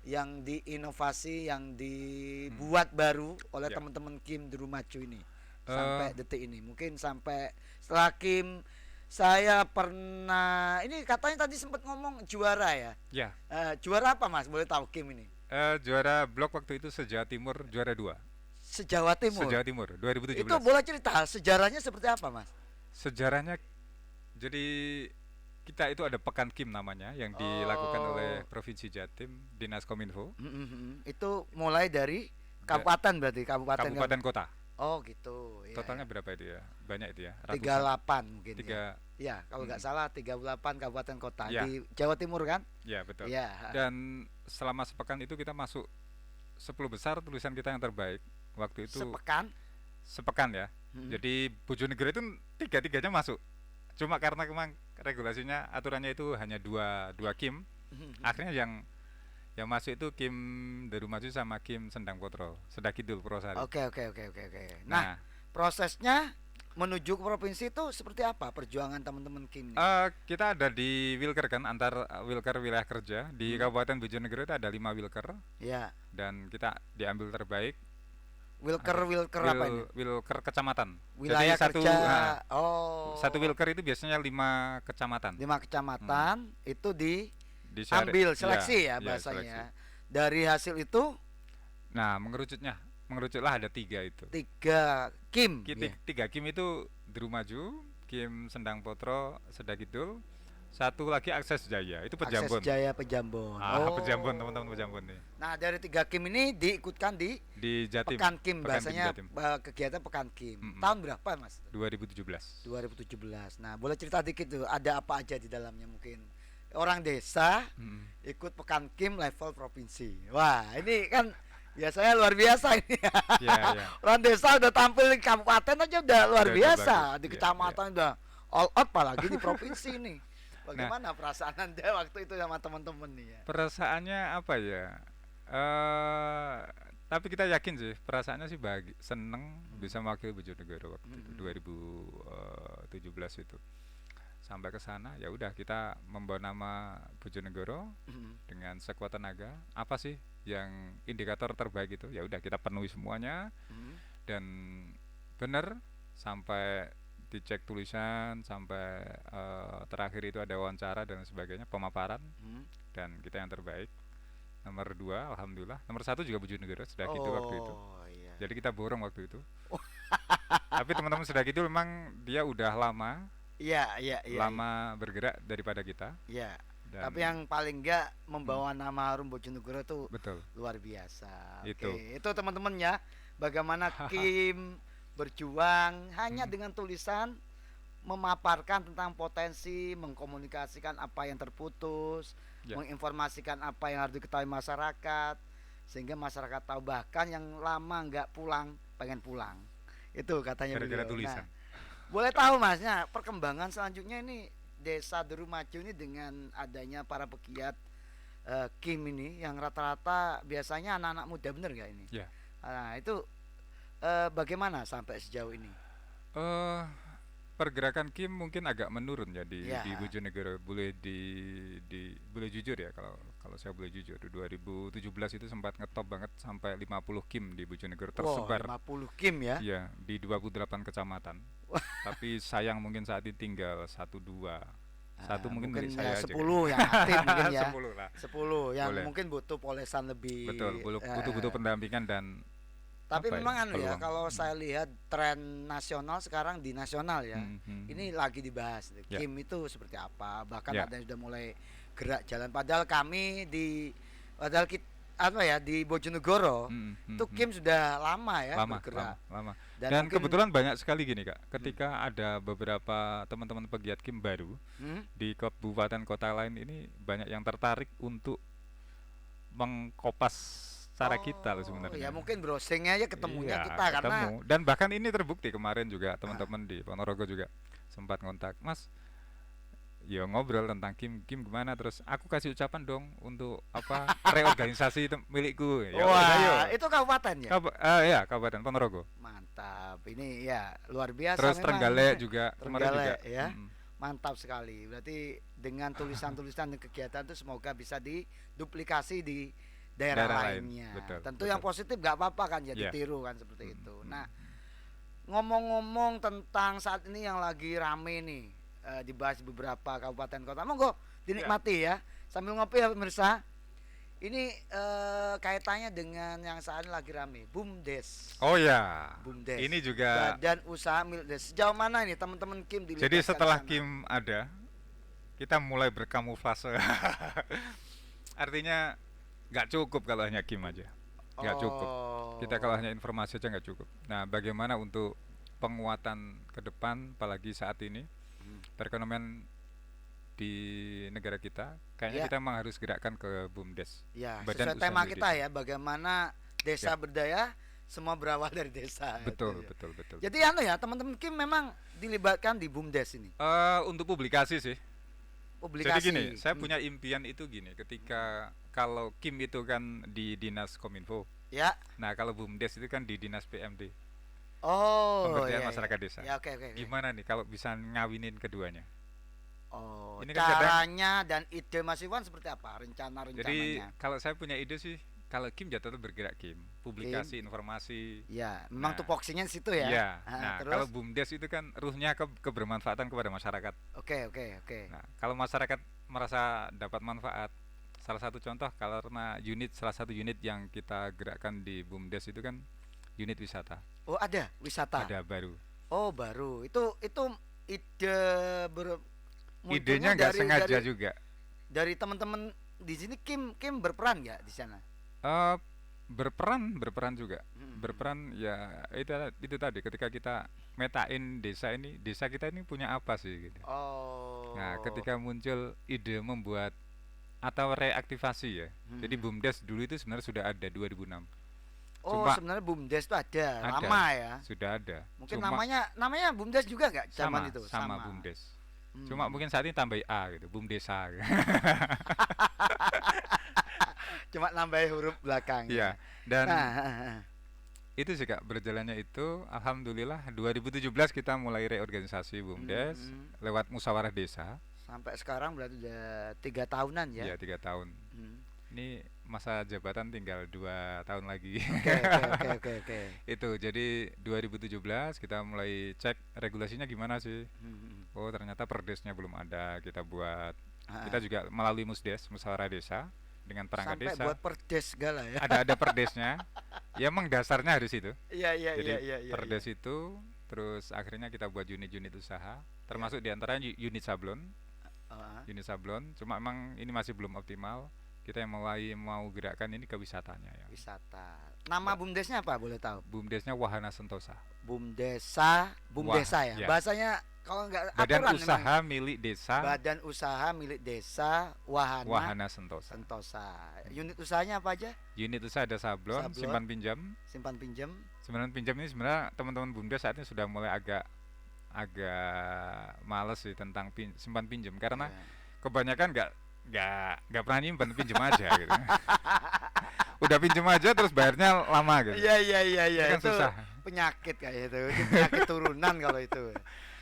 yang diinovasi yang Hmm, dibuat baru oleh ya. teman-teman Kim di Rumaju ini Eh, sampai detik ini mungkin sampai setelah Kim saya pernah ini katanya tadi sempat ngomong juara ya. Ya, Juara apa Mas boleh tahu Kim ini juara blog waktu itu se-Jawa Timur juara 2. sejawa Timur Se-Jawa Timur itu 2017. boleh cerita sejarahnya seperti apa Mas? Sejarahnya jadi kita itu ada Pekan Kim namanya yang dilakukan oleh Oh. Provinsi Jatim, Dinas Kominfo, Itu mulai dari da- kabupaten berarti kabupaten kabupaten kota. oh gitu ya, Totalnya ya. berapa itu ya? Banyak itu ya, tiga ratusan. delapan mungkin ya. Tiga, Ya, kalau nggak mm, salah 38 kabupaten kota ya, di Jawa Timur kan? ya betul. Ya. Dan selama sepekan itu kita masuk 10 besar tulisan kita yang terbaik. Waktu itu Sepekan. sepekan ya. Mm. Jadi Bojonegoro itu tiga-tiganya masuk. Cuma karena memang regulasinya aturannya itu hanya dua Kim. Akhirnya yang masuk itu Kim Deru Maju sama Kim Sendang Potro, Sedakidul Purwosari. Oke, oke, oke, oke, oke. Nah, Nah, prosesnya menuju ke provinsi itu seperti apa perjuangan teman-teman Kim nih? kita ada di Wilker kan, antar Wilker wilayah kerja di Hmm. Kabupaten Bojonegoro itu ada 5 Wilker Ya, dan kita diambil terbaik. Wilker Ada Wilker apa ini? Wilker kecamatan. Wilayah Jadi kerja. satu Wilker itu biasanya 5 kecamatan. 5 kecamatan itu Diambil diambil seleksi ya bahasanya. Dari hasil itu Nah, mengerucutlah ada 3 itu. 3 Kim. Ya. 3 Kim itu Deru Maju, Kim Sendang Potro, Sedakidul, satu lagi Akses Jaya, itu Akses Pejambon. Jaya Pejambon. Pejambon teman-teman Pejambon nih. Nah, dari 3 Kim ini diikutkan di Di Jatim. Pekan Kim Pekan Kim bahasanya Jatim. kegiatan Pekan Kim. Mm-mm. Tahun berapa, Mas? 2017. 2017. Nah, boleh cerita dikit tuh, ada apa aja di dalamnya mungkin. Orang desa Mm-mm. ikut Pekan Kim level provinsi. Wah, ini kan biasanya luar biasa ini. Ya, ya. Orang desa udah tampil di kabupaten aja udah luar Udah biasa. bagus. Di Iya, kecamatan udah all out apalagi di provinsi nih. Nah, Bagaimana perasaan Anda waktu itu sama teman-teman nih ya? perasaannya apa ya? Tapi kita yakin sih, perasaannya sih seneng bisa mewakili Bojonegoro waktu itu Mm-mm. 2017 itu. Sampai ke sana ya udah kita membawa nama Bojonegoro Mm-mm. dengan sekuat tenaga. Apa sih yang indikator terbaik itu? Ya udah kita penuhi semuanya Mm-mm. dan bener sampai dicek tulisan sampai terakhir itu ada wawancara dan sebagainya, pemaparan Mm. dan kita yang terbaik. Nomor 2 alhamdulillah, nomor 1 juga Bojonegoro sudah gitu waktu itu. Oh iya. Jadi kita borong waktu itu. Tapi teman-teman sudah gitu memang dia udah Iya, iya, iya. lama bergerak daripada kita Iya. dan Tapi yang paling enggak hmm, membawa nama harum Bojonegoro tuh betul luar biasa. itu. Oke, itu teman-teman ya. Bagaimana Kim berjuang hanya dengan tulisan, memaparkan tentang potensi, mengkomunikasikan apa yang terputus, Ya, menginformasikan apa yang harus diketahui masyarakat, sehingga masyarakat tahu, bahkan yang lama nggak pulang pengen pulang. Itu katanya gara-gara beliau. Nah, tulisan. boleh tahu masnya perkembangan selanjutnya ini Desa Deru Maju ini dengan adanya para pegiat Kim ini yang rata-rata biasanya anak-anak muda, bener nggak ini? Ya. Nah itu bagaimana sampai sejauh ini? eh Pergerakan Kim mungkin agak menurun ya di Ya, Bojonegoro. Boleh boleh jujur ya, kalau kalau saya boleh jujur, 2017 itu sempat ngetop banget sampai 50 Kim di Bojonegoro wow, tersebar, 50 Kim ya. ya, di 28 kecamatan. Tapi sayang mungkin saat ini tinggal satu dua. Satu mungkin Mungkin milik ya saya aja 10 kayaknya. yang aktif mungkin ya. 10 lah. 10 yang Boleh. mungkin butuh polesan Betul, lebih. butuh pendampingan dan Tapi apa ya, memang anu ya, peluang. kalau saya lihat tren nasional sekarang di nasional ya, ini lagi dibahas. Ya. Kim itu seperti apa, bahkan Ya. ada yang sudah mulai gerak jalan. Padahal kami padahal kita apa ya di Bojonegoro itu Kim sudah lama ya Lama, bergerak. lama. Dan Dan mungkin kebetulan banyak sekali gini Kak, ketika ada beberapa teman-teman pegiat Kim baru di kabupaten kota lain ini, banyak yang tertarik untuk mengkopas cara kita loh sebenarnya. Ya mungkin browsingnya aja ketemunya Iya, kita karena ketemu. Dan bahkan ini terbukti kemarin juga teman-teman di Ponorogo juga sempat ngontak, Mas, ya ngobrol tentang Kim, Kim gimana, terus aku kasih ucapan dong untuk apa reorganisasi milikku. Ya wah, udah, ayo. itu kabupaten ya. Ya, Kabupaten Ponorogo. Mantap. Ini ya luar biasa Terus memang. Trenggalek juga kemarin juga. Trenggalek ya. Mantap sekali. Berarti dengan tulisan-tulisan dan kegiatan itu semoga bisa diduplikasi di daerah Lain. lainnya. Betul, Tentu betul. yang positif nggak apa-apa kan, jadi Iya. tiru kan seperti itu. Nah, ngomong-ngomong tentang saat ini yang lagi rame nih, dibahas di beberapa kabupaten kota, monggo dinikmati ya sambil ngopi ya pemirsa. Ini kaitannya dengan yang saat ini lagi rame, BUMDes. Oh ya. BUMDes. Ini juga. Badan Usaha Milik Desa. Sejauh mana ini teman-teman Kim dilibatkan Jadi di setelah sana? Kim ada, kita mulai berkamuflase. Artinya nggak cukup kalau hanya Kim aja, nggak cukup. Kita kalau hanya informasi aja nggak cukup. Nah, bagaimana untuk penguatan ke depan, apalagi saat ini perekonomian di negara kita, kayaknya Ya. kita memang harus gerakkan ke BUMDes. Ya, Badan sesuai Usaha tema Milik kita Desa. ya, bagaimana desa Ya. berdaya, semua berawal dari desa. Betul, Itu ya. betul, betul. Jadi anu ya, teman-teman Kim memang dilibatkan di BUMDes ini. Untuk publikasi sih. Publikasi. Jadi gini, saya punya impian itu gini, ketika kalau Kim itu kan di Dinas Kominfo. Ya. Nah, kalau BUMDes itu kan di Dinas PMD, Oh, Pemberdayaan iya, Masyarakat iya. Desa. Ya, oke, oke. Gimana nih kalau bisa ngawinin keduanya? Oh, Ini kan kadang- caranya dan ide Mas Iwan seperti apa? Jadi Rencana-rencananya. kalau saya punya ide sih, kalau Kim jatuh bergerak Kim, publikasi, informasi. Ya, memang Nah, tupoksinya di situ ya. Iya. Ah, Nah, terus? kalau BUMDes itu kan ruhnya kebermanfaatan kepada masyarakat. Oke, oke, oke. Nah, kalau masyarakat merasa dapat manfaat, salah satu contoh karena salah satu unit yang kita gerakkan di BUMDes itu kan unit wisata. Oh, ada wisata. Ada baru. Oh, baru. Itu ide munculnya Idenya nggak sengaja dari, juga. dari teman-teman di sini. Kim berperan nggak di sana? Eh, berperan juga. Hmm. Berperan ya, itu tadi, ketika kita metain desa kita ini punya apa sih gitu. Oh. Nah, ketika muncul ide membuat atau reaktivasi ya. Jadi BUMDes dulu itu sebenarnya sudah ada 2006. Oh, Cuma sebenarnya BUMDes itu ada, ada, lama ya. sudah ada. Mungkin Cuma namanya BUMDes juga nggak zaman sama, itu? sama BUMDes. Hmm. Cuma mungkin saat ini tambah A gitu, BUMDesa gitu. Cuma nambah huruf belakang. Iya. Dan Nah, itu sih Kak, berjalannya itu alhamdulillah 2017 kita mulai reorganisasi BUMDes lewat musyawarah desa. sampai sekarang berarti udah 3 tahunan ya. Ya, 3 tahun. Hmm. Ini masa jabatan tinggal 2 tahun lagi. Oke. Itu jadi 2017 kita mulai cek regulasinya gimana sih. Oh, ternyata perdesnya belum ada, kita buat. Kita juga melalui musdes, musyawarah desa, dengan perangkat Sampai desa. buat perdes segala ya. Ada perdesnya. Ya emang dasarnya harus itu. Iya. Jadi perdes itu, terus akhirnya kita buat unit-unit usaha, termasuk diantaranya unit sablon. Unit sablon, cuma emang ini masih belum optimal. kita yang mulai mau gerakan ini ke wisatanya ya. Wisata. Nama BUMDesnya apa boleh tahu? BUMDesnya Wahana Sentosa. BUMDesa ya. Ya. Bahasanya kalau nggak Badan aturan Usaha memang. Milik Desa Badan Usaha Milik Desa Wahana, Wahana Sentosa. Sentosa. Unit usahanya apa aja? Unit usaha ada sablon, Sablon. simpan pinjam. Simpan pinjam. Simpan pinjam ini sebenarnya teman-teman BUMDes saat ini sudah mulai agak males sih tentang simpan pinjam karena Ya. kebanyakan nggak pernah nyimpan, pinjam aja gitu. Udah pinjam aja terus bayarnya lama gitu. Iya Itu kan itu susah. penyakit kayak itu penyakit turunan kalau itu.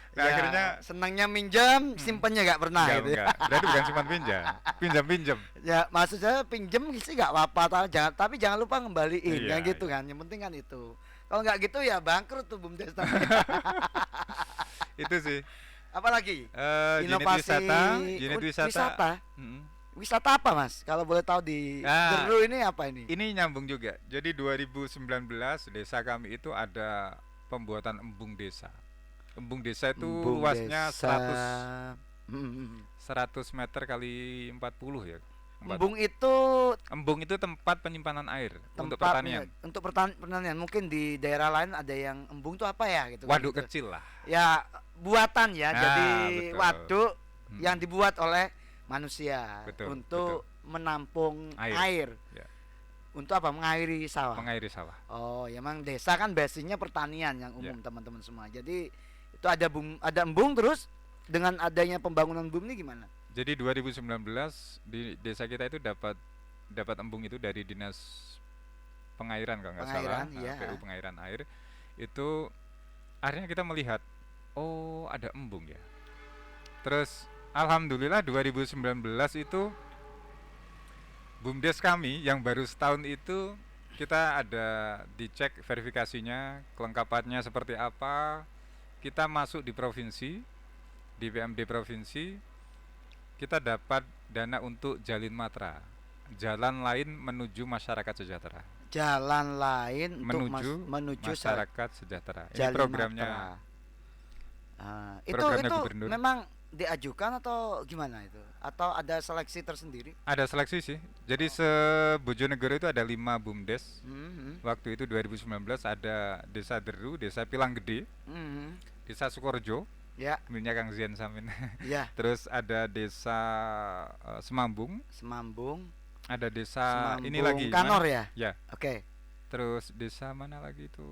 Nah, akhirnya senangnya minjam, simpennya nggak pernah gitu. enggak. Berarti bukan simpan pinjam. Ya maksud saya pinjam sih nggak apa-apa, tapi jangan lupa ngembaliin, Iya, kan gitu iya. kan. Yang penting kan itu. Kalau nggak gitu ya bangkrut tuh BUMDes. Itu sih. Apalagi? Inovasi unit wisata. Wisata. Mm. Wisata apa Mas? Kalau boleh tahu di Ah. Deru ini apa ini? Ini nyambung juga. Jadi 2019 desa kami itu ada pembuatan embung desa. Embung desa itu Embung luasnya Desa. 100 meter kali 40 ya. Embung itu Embung itu tempat penyimpanan air untuk tempat pertanian. untuk pertanian. Mungkin di daerah lain ada yang embung itu apa ya gitu. kan, Waduk gitu. kecil lah. Ya buatan ya. Nah, Jadi betul. waduk Hmm. yang dibuat oleh manusia Betul, untuk menampung Air. air. Ya. Untuk apa? Mengairi sawah. Mengairi sawah. Oh, ya emang desa kan basicnya pertanian yang Ya. umum teman-teman semua. Jadi itu ada embung terus dengan adanya pembangunan BUM ini gimana? Jadi 2019 di desa kita itu dapat embung itu dari dinas pengairan kalau nggak salah, Pengairan, iya. PU pengairan air. Itu akhirnya kita melihat, oh ada embung ya. Terus alhamdulillah 2019 itu BUMDes kami yang baru setahun itu kita ada dicek verifikasinya, kelengkapannya seperti apa. Kita masuk di provinsi, di PMD provinsi, kita dapat dana untuk Jalin Matra, jalan lain menuju masyarakat sejahtera. Jalan lain untuk menuju masyarakat sejahtera. Ini Jalin programnya. Matra. Itu Programnya gubernur. memang diajukan atau gimana itu? Atau ada seleksi tersendiri? Ada seleksi sih. Jadi se-Bojonegoro itu ada 5 BUMDes. Mhm, Waktu itu 2019 ada Desa Deru, Desa Pilanggede, mhm. Desa Sukorejo, Ya, miliknya Kang Zian Samin. ya, Terus ada Desa Semambung, Semambung, ada desa ini Semambung lagi Kanor mana? ya? Ya. Oke. Terus desa mana lagi itu?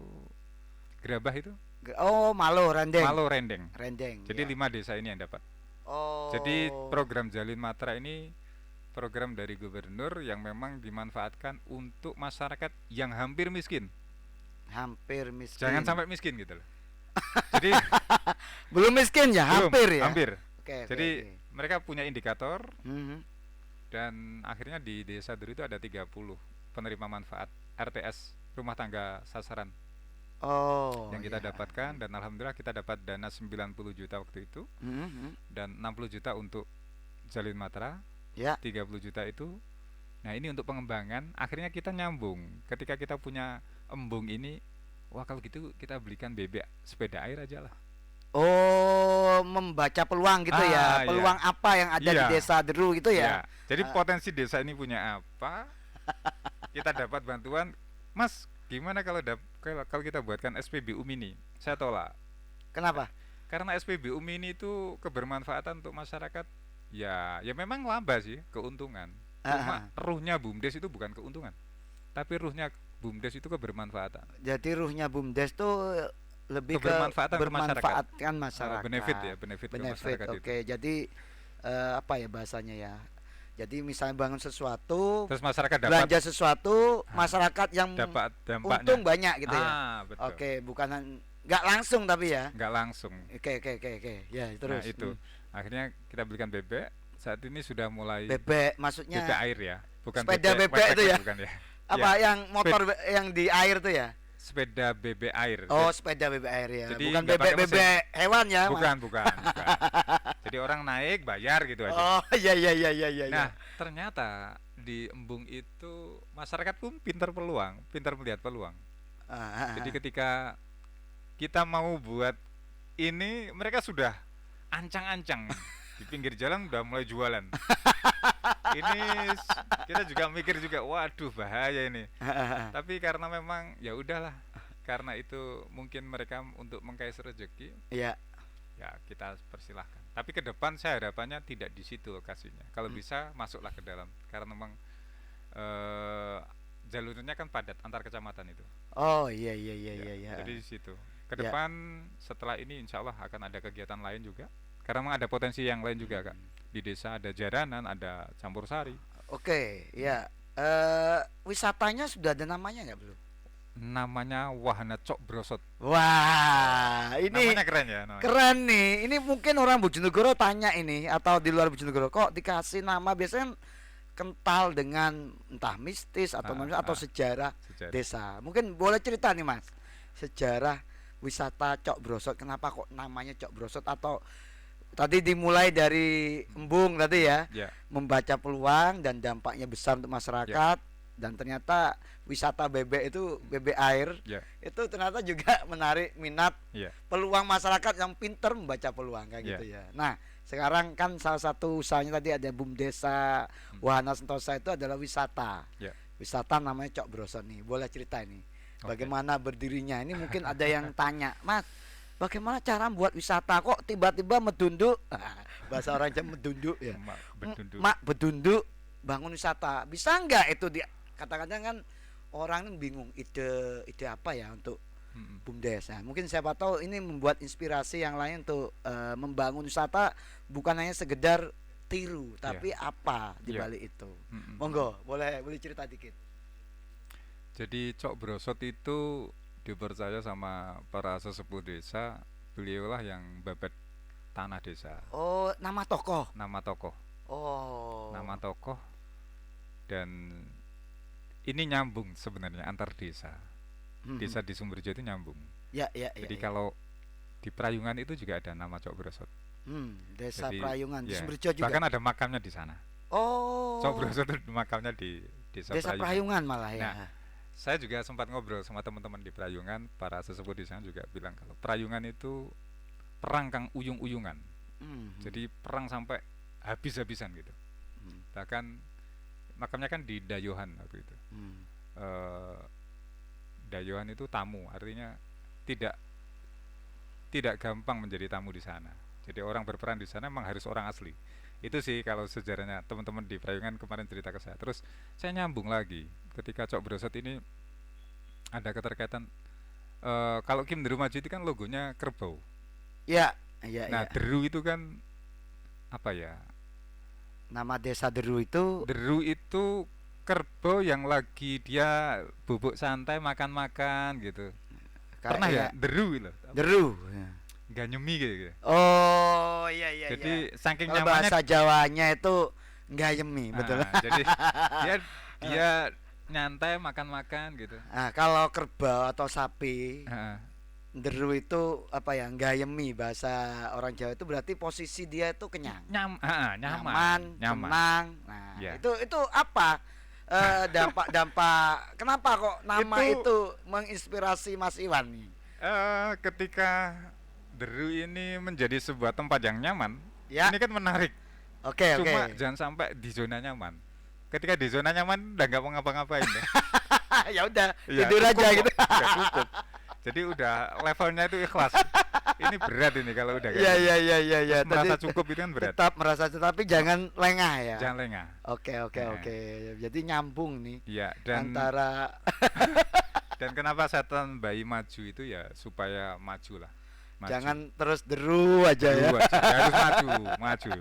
Gerabah itu? Oh, Malo Rendeng. Malo Rendeng. Rendeng. Jadi ya. 5 desa ini yang dapat. Oh. Jadi program Jalin Matra ini program dari gubernur yang memang dimanfaatkan untuk masyarakat yang hampir miskin. hampir miskin. Jangan sampai miskin gitu loh. Jadi belum miskin ya, belum, hampir ya. hampir. Oke, oke, Jadi oke. mereka punya indikator Mhm. dan akhirnya di Desa Duri itu ada 30 penerima manfaat RTS, rumah tangga sasaran, Oh. yang kita ya. dapatkan, dan alhamdulillah kita dapat dana 90 juta waktu itu Mhm. dan 60 juta untuk Jalin Matra, Ya. 30 juta itu. Nah, ini untuk pengembangan. Akhirnya kita nyambung ketika kita punya embung ini. Wah, kalau gitu kita belikan bebek sepeda air aja lah. Oh, membaca peluang gitu Ah, ya. iya. Peluang apa yang ada di Iya. Desa Deru gitu ya. Jadi potensi desa ini punya apa? Kita dapat bantuan. Mas, gimana kalau kita buatkan SPBU mini? Saya tolak. Kenapa? Karena SPBU mini itu kebermanfaatan untuk masyarakat. Ya memang laba sih, keuntungan. Cuma ruhnya BUMDes itu bukan keuntungan. Tapi ruhnya BUMDes itu kebermanfaatan. Jadi ruhnya BUMDes tuh lebih ke Kebermanfaatan ke masyarakat. bermanfaatkan masyarakat. Benefit ya, benefit ke Benefit. masyarakat itu. Oke, jadi apa ya bahasanya ya? Jadi misalnya bangun sesuatu, Terus masyarakat dapat belanja sesuatu, masyarakat yang dampaknya. untung banyak gitu ya. Betul. Oke, bukan nggak langsung tapi ya. Nggak langsung. Oke. Ya, terus. Nah, itu. Akhirnya kita belikan bebek. Saat ini sudah mulai Bebek maksudnya bebek air ya, bukan sepeda bebek wek-wek itu ya? bukan ya. apa Ya, yang motor yang di air tuh ya? sepeda bebek air. Oh, sepeda bebek air ya. Jadi Bukan nggak pakai bebek-bebek hewan ya, Mas? bukan. Jadi orang naik bayar gitu aja. Oh, iya. Nah, ternyata di embung itu masyarakat pun pintar melihat peluang. Jadi ketika kita mau buat ini, mereka sudah ancang-ancang di pinggir jalan udah mulai jualan. Ini kita juga mikir juga, waduh bahaya ini. Tapi karena memang ya udahlah, karena itu mungkin mereka untuk mengkais rezeki, Ya. ya kita persilahkan. Tapi ke depan saya harapannya tidak di situ lokasinya. Kalau bisa masuklah ke dalam, karena memang eh, jalurnya kan padat antar kecamatan itu. Oh iya iya iya Ya, iya iya. jadi di situ. Ke Ya. depan setelah ini insya Allah akan ada kegiatan lain juga. Karena memang ada potensi yang lain juga kak. Di desa ada jaranan, ada campur sari. Oke, ya. Wisatanya sudah ada namanya nggak belum? Namanya Wahana Cok Brosot. Wah, ini Namanya keren ya namanya. keren nih. Ini mungkin orang Bojonegoro tanya ini atau di luar Bojonegoro kok dikasih nama biasanya kan kental dengan entah mistis atau atau sejarah Sejarah. desa. Mungkin boleh cerita nih Mas. Sejarah wisata Cok Brosot. Kenapa kok namanya Cok Brosot atau tadi dimulai dari embung tadi ya, Ya, membaca peluang dan dampaknya besar untuk masyarakat dan ternyata wisata bebek itu bebek air ya, itu ternyata juga menarik minat ya, peluang masyarakat yang pinter membaca peluang kayak Ya. gitu ya. Nah, sekarang kan salah satu usahanya tadi ada Bumdesa Wahana Sentosa itu adalah wisata. ya. Wisata namanya Cok Brosot nih. Boleh cerita ini. Oke. Bagaimana berdirinya? Ini mungkin ada yang tanya, "Mas, bagaimana cara membuat wisata kok tiba-tiba medunduk?" Bahasa orang Jawa medunduk ya. Mak Betunduk. Mak bedunduk bangun wisata. Bisa nggak itu di kata-kata kan orang ini bingung ide apa ya untuk Mm-mm. BUMDes. Nah, mungkin siapa tahu ini membuat inspirasi yang lain untuk membangun wisata bukan hanya sekedar tiru, tapi apa di Iya. balik itu. Mm-mm. Monggo, boleh cerita dikit. Jadi Cok Brosot itu dipercaya sama para sesepuh desa. Beliaulah yang babet tanah desa. Oh, nama tokoh. Nama tokoh, Oh. nama tokoh, dan ini nyambung sebenarnya antar desa. Mhm. Desa di Sumberjo itu nyambung. Ya, ya, ya. Jadi ya. kalau di Prayungan itu juga ada nama Cok Brosot. Desa Jadi, Prayungan di ya, Sumberjo juga. bahkan ada makamnya di sana. Oh. Cok Brosot itu makamnya di desa Desa Prayungan. Prayungan malah ya. Nah, saya juga sempat ngobrol sama teman-teman di Prayungan, para sesepuh di sana juga bilang kalau Prayungan itu perang kang uyung-uyungan. Mhm. Jadi perang sampai habis-habisan gitu. Hmm. Bahkan makamnya kan di Dayohan waktu itu. Hmm. Dayohan itu tamu, artinya tidak tidak gampang menjadi tamu di sana. Jadi orang berperan di sana memang harus orang asli. Itu sih kalau sejarahnya teman-teman di Prayungan kemarin cerita ke saya. Terus saya nyambung lagi ketika Cok Brosot ini ada keterkaitan. Kalau Kim Deru Maju itu kan logonya kerbau. Ya, ya, Nah, ya. Deru itu kan apa ya? Nama desa Deru itu Deru itu kerbau yang lagi dia bubuk santai makan-makan gitu. Pernah ya? kayak Deru gitu. Deru. Ya. Nggak nyemi gitu. Oh, iya iya Jadi iya. saking Kalau nyamannya. bahasa Jawanya itu ngayemi, betul. Jadi dia nyantai makan-makan gitu. Nah, kalau kerbau atau sapi, Heeh. Deru itu apa ya? Ngayemi bahasa orang Jawa itu berarti posisi dia itu kenyang. Nyaman, Nyaman, nyaman. tenang. Nah, Ya. itu apa? Dampak kenapa kok nama Itu- itu menginspirasi Mas Iwan nih? Ketika Deru ini menjadi sebuah tempat yang nyaman, Ya. ini kan menarik. Oke, oke. Cuma jangan sampai di zona nyaman. Ketika di zona nyaman udah nggak mau ngapa-ngapain deh. Ya udah, Iya, tidur cukup aja kok, gitu. udah cukup. Jadi udah levelnya itu ikhlas. Ini berat ini kalau udah kayak Iya gini. iya iya iya iya. Terus merasa Tadi cukup itu kan berat. tetap merasa tapi jangan lengah ya. Jangan lengah. Oke oke Nah. oke. Jadi nyambung nih Iya, dan antara dan kenapa saya tambahi maju itu ya supaya maju lah. Maju. jangan terus deru aja ya. Deru aja, harus maju, maju.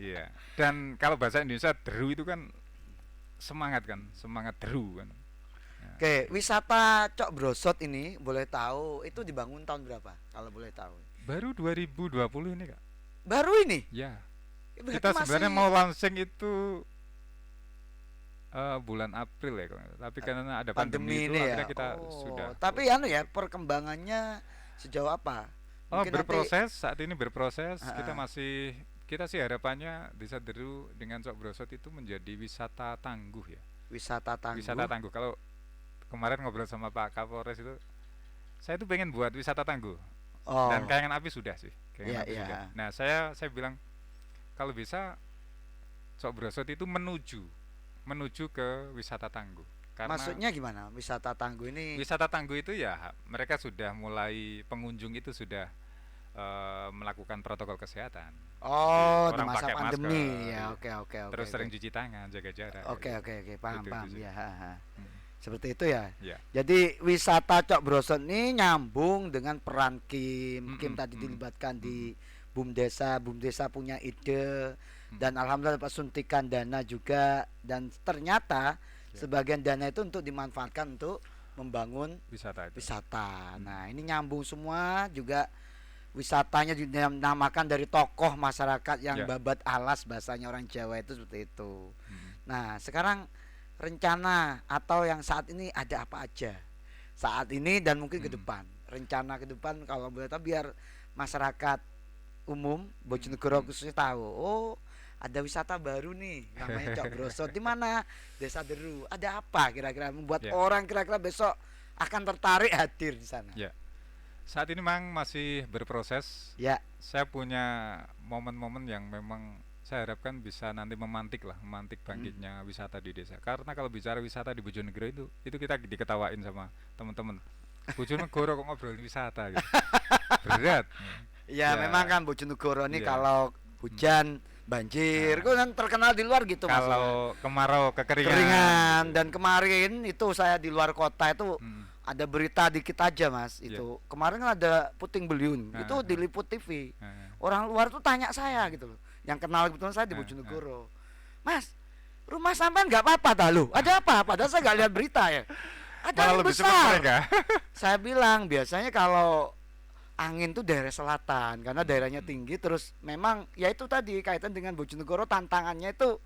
Iya. Dan kalau bahasa Indonesia deru itu kan semangat kan, semangat deru kan. Oke, wisata Cok Brosot ini boleh tahu itu dibangun tahun berapa? Kalau boleh tahu. Baru 2020 ini Kak. Baru ini. Ya. Berarti Kita sebenarnya masih- mau launching itu bulan April ya, tapi karena ada pandemi, itu ini ya. akhirnya kita Oh, sudah. Tapi anu ya perkembangannya sejauh apa? Oh, Mungkin nanti berproses, saat ini berproses. Ah, Kita sih harapannya Desa Deru dengan Cok Brosot itu menjadi wisata tangguh ya. wisata tangguh. Wisata tangguh. Kalau kemarin ngobrol sama Pak Kapolres itu, saya tuh pengen buat wisata tangguh. Oh. Dan kayangan api sudah sih. Kayangan Iya, api iya. sudah. Nah, saya bilang kalau bisa Cok Brosot itu menuju ke wisata Tangguh. Karena Maksudnya gimana? Wisata Tangguh ini? wisata Tangguh itu ya mereka sudah mulai, pengunjung itu sudah melakukan protokol kesehatan. Jadi Oh, di orang masa pakai pandemi masker, ya. iya. Oke, oke, oke, Terus oke. sering cuci tangan, jaga jarak kayak Oke, gitu. oke, oke, paham, Itu paham sih. ya. Ha, ha. Hmm. Seperti itu ya. Ya. Jadi wisata Cok Brosot ini nyambung dengan peran Kim. Kim Mm-mm, tadi mm-mm, dilibatkan mm-mm, di Bum Desa punya ide mm-mm. dan alhamdulillah dapat suntikan dana juga dan ternyata Ya, sebagian dana itu untuk dimanfaatkan untuk membangun wisata itu. wisata. Mm. Nah, ini nyambung semua juga wisatanya dinamakan dari tokoh masyarakat yang Ya. babat alas bahasanya orang Jawa itu seperti itu. Mm. Nah, sekarang rencana atau yang saat ini ada apa aja? Saat ini dan mungkin ke Mm. depan. Rencana ke depan kalau boleh tahu biar masyarakat umum Mm. Bojonegoro Mm. khususnya tahu. Oh, ada wisata baru nih namanya Cok Brosot di mana? Desa Deru. Ada apa kira-kira membuat Ya, orang kira-kira besok akan tertarik hadir di sana? ya. Saat ini memang masih berproses. Ya. Saya punya momen-momen yang memang saya harapkan bisa nanti memantik Hmm. bangkitnya wisata di desa. Karena kalau bicara wisata di Bojonegoro itu kita diketawain sama teman-teman. Bojonegoro kok ngobrolin wisata gitu. Berat. Ya memang Ya, kan Bojonegoro ini iya. kalau Mm. hujan banjir, Nah, itu kan terkenal di luar gitu mas ya. kalau kemarau kekeringan Keringan gitu. dan kemarin itu saya di luar kota itu Mm. ada berita dikit aja mas Ya. itu kemarin kan ada puting beliung itu Nah, nah, diliput TV nah, orang luar tuh tanya saya gitu loh yang kenal kebetulan saya di nah, nah. Bojonegoro mas rumah sampean nggak apa-apa dah lu ada apa padahal saya nggak lihat berita ya ada Malah angin lebih cepat besar mereka. saya bilang biasanya kalau angin tuh daerah selatan karena daerahnya Mm. tinggi terus memang ya itu tadi kaitan dengan Bojonegoro tantangannya itu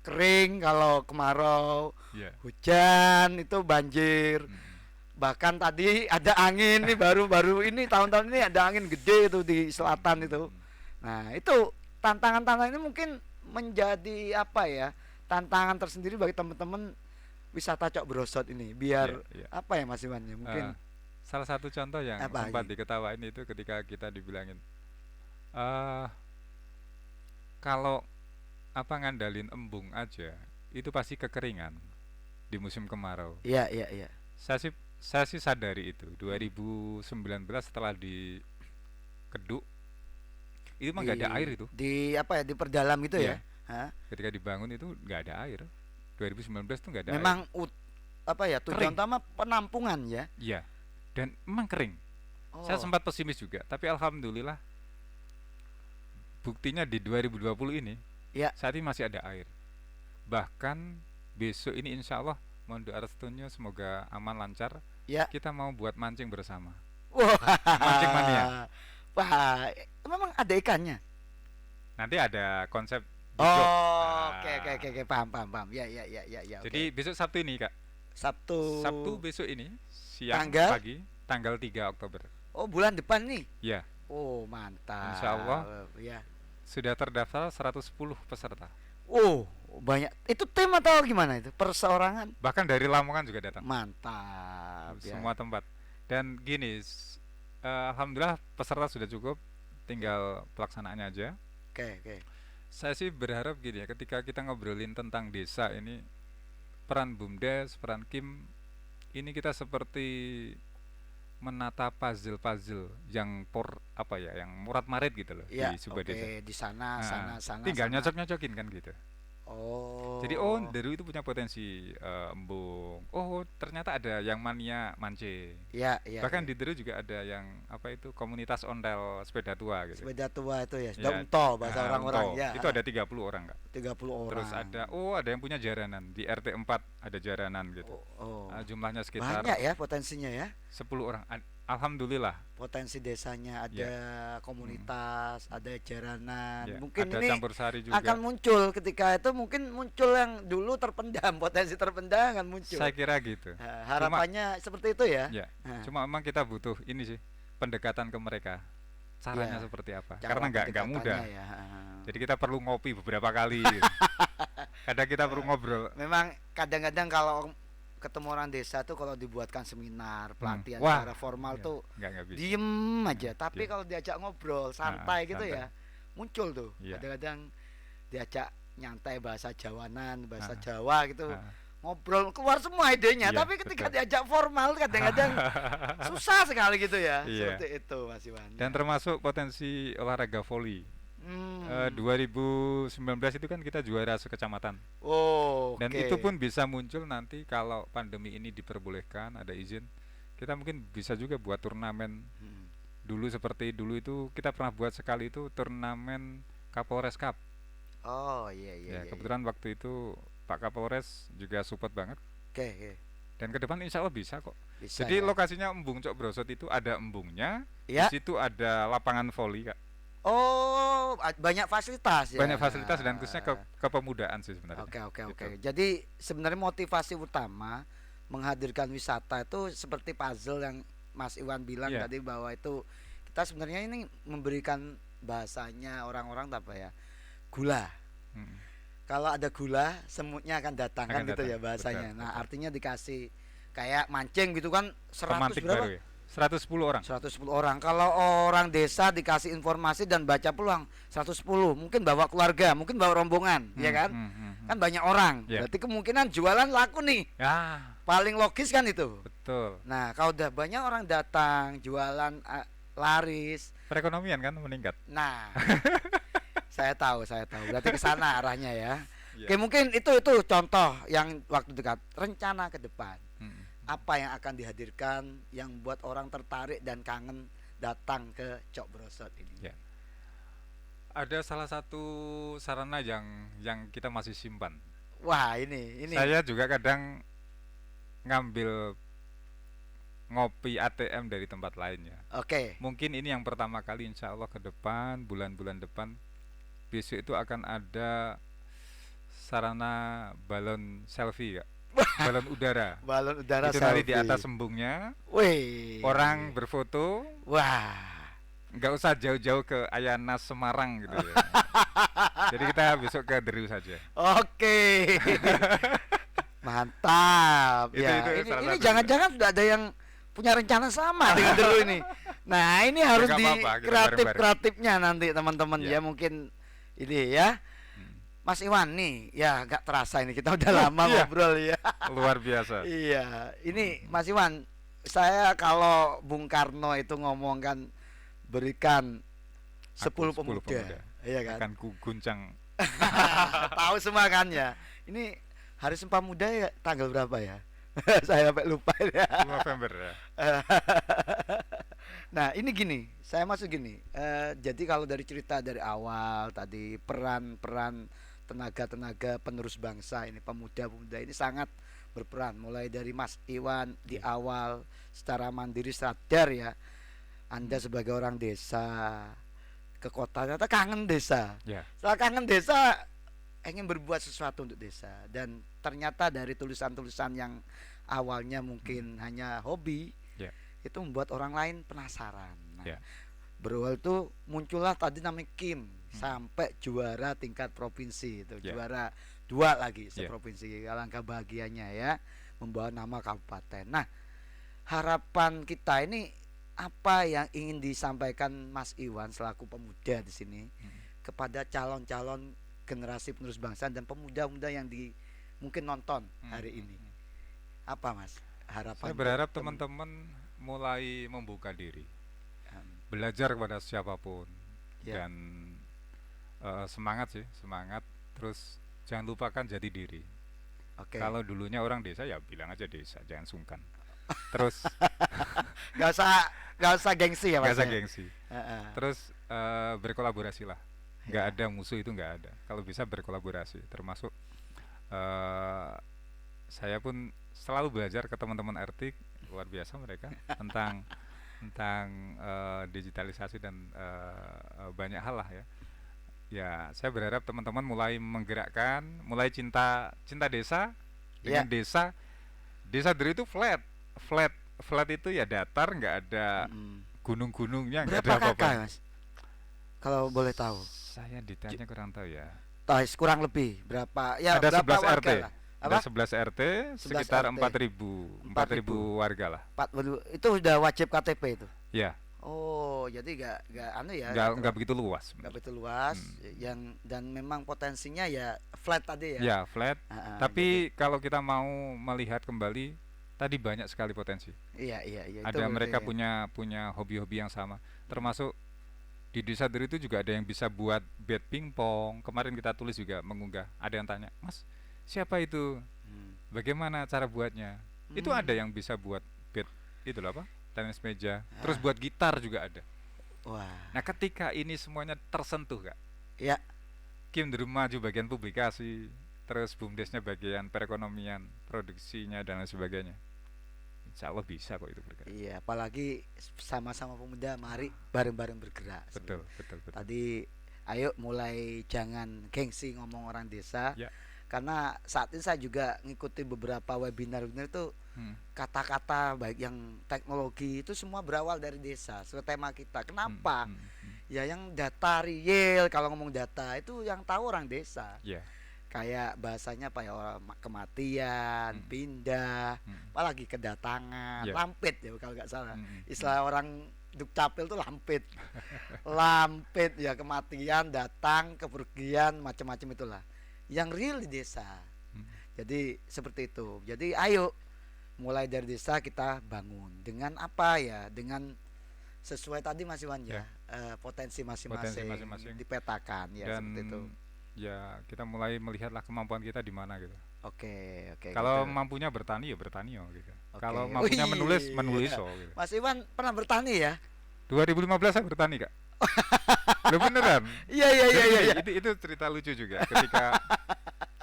kering kalau kemarau Ya. hujan itu banjir Mm. bahkan tadi ada angin nih baru-baru ini tahun-tahun ini ada angin gede itu di selatan itu Mm. nah itu tantangan-tantangan ini mungkin menjadi apa ya tantangan tersendiri bagi teman-teman wisata Cok Brosot ini biar Ya, ya. apa ya Mas Iwan ya mungkin Eh, salah satu contoh yang apa sempat ini diketawain itu ketika kita dibilangin, eh kalau apa ngandalin embung aja itu pasti kekeringan di musim kemarau. iya iya iya Saya sih sadari itu. Hmm. 2019 setelah di Keduk itu mah nggak ada air itu. di apa ya diperdalam gitu ya Iya, Hah? ketika dibangun itu nggak ada air. 2019 tuh nggak ada air. Memang apa ya tujuan Kering. utama penampungan ya Iya. Dan emang kering. Saya oh sempat pesimis juga, tapi alhamdulillah buktinya di 2020 ini ya saat ini masih ada air. Bahkan besok ini insya Allah mohon doa restunya semoga aman lancar. ya Kita mau buat mancing bersama. Mancing mania. wah wah memang ada ikannya Nanti ada konsep jujur. oh oke paham paham paham ya ya ya ya ya oke Jadi besok Sabtu ini Kak. Sabtu Sabtu besok ini siang tanggal pagi tanggal 3 Oktober. oh bulan depan nih Ya, oh insya Allah mantap ya sudah terdaftar 110 peserta. oh banyak itu tim atau gimana itu perseorangan Bahkan dari Lamongan juga datang. mantap ya Semua tempat. Dan gini, alhamdulillah peserta sudah cukup, tinggal pelaksanaannya aja. oke oke Saya sih berharap gini ya, ketika kita ngobrolin tentang desa ini, peran BUMDes, peran Kim, ini kita seperti menata puzzle-puzzle yang apa ya, yang murat-marit gitu loh ya di sebuah oke desa. di sana Nah, sana tinggal sana nyocok-nyocokin kan gitu. Jadi oh oh Deru itu punya potensi embung. Oh ternyata ada yang mania mancing. ya ya Bahkan ya di Deru juga ada yang apa itu komunitas ondel sepeda tua gitu. sepeda tua itu ya sudah Ya, unto bahasa orang-orang Unto. ya Itu ada 30 orang Kak. 30 Terus orang ada yang punya jaranan di RT 4 ada jaranan gitu. oh, oh. Jumlahnya sekitar banyak ya potensinya ya 10 orang. Alhamdulillah. potensi desanya ada Ya. komunitas ada jaranan Ya, mungkin ada ini campur sari juga. akan muncul ketika itu mungkin muncul yang dulu terpendam potensi terpendam akan muncul Saya kira gitu. harapannya seperti itu ya Ya, Nah, cuma memang kita butuh ini sih pendekatan ke mereka. Caranya ya, seperti apa? cara Karena nggak pendekatannya mudah. ya Jadi kita perlu ngopi beberapa kali. Gitu. Kadang kita perlu ngobrol. memang kadang-kadang kalau ketemu orang desa tuh kalau dibuatkan seminar pelatihan Wah, secara formal ya, tuh nggak bisa. diem aja tapi Iya. kalau diajak ngobrol santai gitu santai. ya muncul tuh Iya. kadang-kadang diajak nyantai bahasa Jawanan, bahasa Ah, Jawa gitu. ah. Ngobrol keluar semua idenya, Iya, tapi ketika betul. diajak formal kadang-kadang susah sekali gitu ya. Iya. Seperti itu Mas Iwan. Dan Ya. termasuk potensi olahraga voli. Hmm. 2019 itu kan kita juara sekecamatan. Dan itu Oke. pun bisa muncul nanti kalau pandemi ini diperbolehkan, ada izin. Kita mungkin bisa juga buat turnamen Hmm. dulu seperti dulu itu kita pernah buat sekali itu turnamen Kapolres Cup. Oh iya iya Ya, iya iya. kebetulan waktu itu Pak Kapolres juga support banget. Oke, oke. Dan ke depan insya Allah bisa kok. Bisa Jadi ya. lokasinya Embung Cok Brosot itu ada embungnya, di Ya. situ ada lapangan voli Kak. Oh, banyak fasilitas ya. Banyak fasilitas dan khususnya ke kepemudaan sih sebenarnya. Oke oke oke. Gitu. Jadi sebenarnya motivasi utama menghadirkan wisata itu seperti puzzle yang Mas Iwan bilang Iya. tadi, bahwa itu kita sebenarnya ini memberikan bahasanya orang-orang apa ya, gula. Mm. Kalau ada gula, semutnya akan datang kan Akan gitu datang. ya bahasanya. Betul, Nah, betul. artinya dikasih kayak mancing gitu kan 100 Pemantik berapa? baru ya. 110 orang. 110 orang. Kalau orang desa dikasih informasi dan baca peluang 110, mungkin bawa keluarga, mungkin bawa rombongan, ya kan? Kan banyak orang. Ya. Berarti kemungkinan jualan laku nih. Ya, Paling logis kan itu. betul. Nah, kalau udah banyak orang datang, jualan laris. Perekonomian kan meningkat. Nah, saya tahu, saya tahu. Berarti ke sana arahnya ya. Iya. Oke, mungkin itu contoh yang waktu dekat, rencana ke depan. Mm. Apa yang akan dihadirkan yang buat orang tertarik dan kangen datang ke Cok Brosot ini? Ya. Ada salah satu sarana yang kita masih simpan. Wah, ini. Saya juga kadang ngambil ngopi ATM dari tempat lainnya. Oke. Mungkin ini yang pertama kali, insya Allah ke depan, bulan-bulan depan, besok itu akan ada sarana balon selfie ya, balon udara. Balon udara Itu nanti di selfie. atas embungnya, Wih. orang berfoto, Wah. nggak usah jauh-jauh ke Ayanas Semarang gitu ya. Jadi kita besok ke Deru saja. Oke. Mantap. Itu- Ya, itu ini salah ini satu. jangan-jangan sudah ada yang punya rencana sama dengan Deru ini. Nah, ini harus nggak di apa-apa, kita kreatif-kreatifnya nanti teman-teman Iya. ya, mungkin ini ya. Hmm. Mas Iwan nih, ya nggak terasa ini kita udah lama Iya. ngobrol ya. Luar biasa. Iya, ini Mas Iwan, saya kalau Bung Karno itu ngomong kan, berikan 10 Aku 10 pemuda. Iya kan? akan ku guncang. Tahu semua kan ya. Ini Hari Sumpah Muda ya tanggal berapa ya? Saya sampai lupa ya. 10 November ya. Nah, ini gini, saya masuk gini. Jadi kalau dari cerita dari awal tadi, peran-peran tenaga-tenaga penerus bangsa ini, pemuda-pemuda ini sangat berperan. Mulai dari Mas Iwan di awal secara mandiri sadar ya, Anda sebagai orang desa ke kota, ternyata kangen desa. Ya. Setelah kangen desa, ingin berbuat sesuatu untuk desa, dan ternyata dari tulisan-tulisan yang awalnya mungkin hanya hobi, Ya. itu membuat orang lain penasaran. Nah, Ya. berawal itu muncullah tadi namanya Kim, sampai juara tingkat provinsi itu, Ya. juara 2 lagi Ya. seprovinsi. Alangkah bahagianya ya, membawa nama kabupaten. Nah, harapan kita ini, apa yang ingin disampaikan Mas Iwan selaku pemuda di sini kepada calon-calon generasi penerus bangsa dan pemuda-pemuda yang mungkin nonton hari ini? Apa Mas harapan? Saya berharap teman-teman mulai membuka diri, belajar kepada siapapun, Ya. dan semangat sih, semangat. Terus jangan lupakan jati diri. Oke. Kalau dulunya orang desa ya bilang aja desa, jangan sungkan. Terus Gak usah gengsi ya Mas. nggak usah ya? gengsi. Heeh. Terus berkolaborasi lah. Nggak Ya. ada musuh, itu nggak ada. Kalau bisa berkolaborasi, termasuk saya pun selalu belajar ke teman-teman RT, luar biasa mereka tentang digitalisasi dan banyak hal lah ya. Ya, saya berharap teman-teman mulai menggerakkan, mulai cinta desa dengan desa. Desa Deru itu flat itu ya datar, nggak ada gunung-gunungnya, nggak ada Berapa apa-apa. kakak Mas? Kalau boleh tahu. Saya detailnya kurang tahu ya. Kurang lebih berapa? Ya Ada berapa 11 warga RT. lah? Ada Apa? 11 RT, 11 sekitar RT. 4.000 warga lah. 4000. Itu sudah wajib KTP itu. Ya, Oh, jadi nggak anu ya, nggak begitu luas nggak sebenarnya. begitu luas, Hmm. yang dan memang potensinya ya flat tadi ya. Ya flat, Jadi tapi kalau kita mau melihat kembali, tadi banyak sekali potensi. iya iya iya itu Ada berarti. mereka punya punya hobi-hobi yang sama, termasuk di desa Duri itu juga ada yang bisa buat bed pingpong. Kemarin kita tulis juga mengunggah, ada yang tanya, Mas, siapa itu? Hmm. Bagaimana cara buatnya? Itu ada Hmm. yang bisa buat bed itu loh apa? Tenis meja. Terus Ah, buat gitar juga ada. wah, Nah, ketika ini semuanya tersentuh, Kak. ya, Kim Drum maju bagian publikasi, terus BUMDesnya bagian perekonomian, produksinya dan lain sebagainya. Insya Allah bisa kok itu bergerak. iya. Apalagi sama-sama pemuda, mari bareng-bareng bergerak. Betul, betul, betul. Tadi, ayo mulai jangan gengsi ngomong orang desa. Ya. Karena saat ini saya juga ngikuti beberapa webinar-webinar itu Hmm, kata-kata baik yang teknologi itu semua berawal dari desa. Sesuai tema kita. hmm, Kenapa? hmm, hmm. Ya yang data real kalau ngomong data itu yang tahu orang desa. Ya. Kayak bahasanya apa ya, kematian, Hmm, pindah, hmm. apalagi kedatangan, Ya. lampit ya kalau nggak salah. Hmm, hmm, hmm. Istilah orang Dukcapil tuh lampit. Lampit ya, kematian, datang, kepergian, macam-macam itulah. Yang real di desa. Hmm. Jadi seperti itu. Jadi ayo mulai dari desa kita bangun dengan apa ya? Dengan sesuai tadi Mas Iwan ya, Ya. potensi Potensi masing-masing masing-masing. dipetakan ya Dan seperti itu. ya kita mulai melihatlah kemampuan kita di mana gitu. Oke, oke Kalau gitu. mampunya bertani ya bertani oh gitu. Oke. Kalau mampunya menulis Wih, menulis oh gitu. Mas Iwan pernah bertani ya? 2015 saya bertani, Kak. Lo beneran? Iya iya iya Jadi iya. gini, Iya. itu cerita lucu juga ketika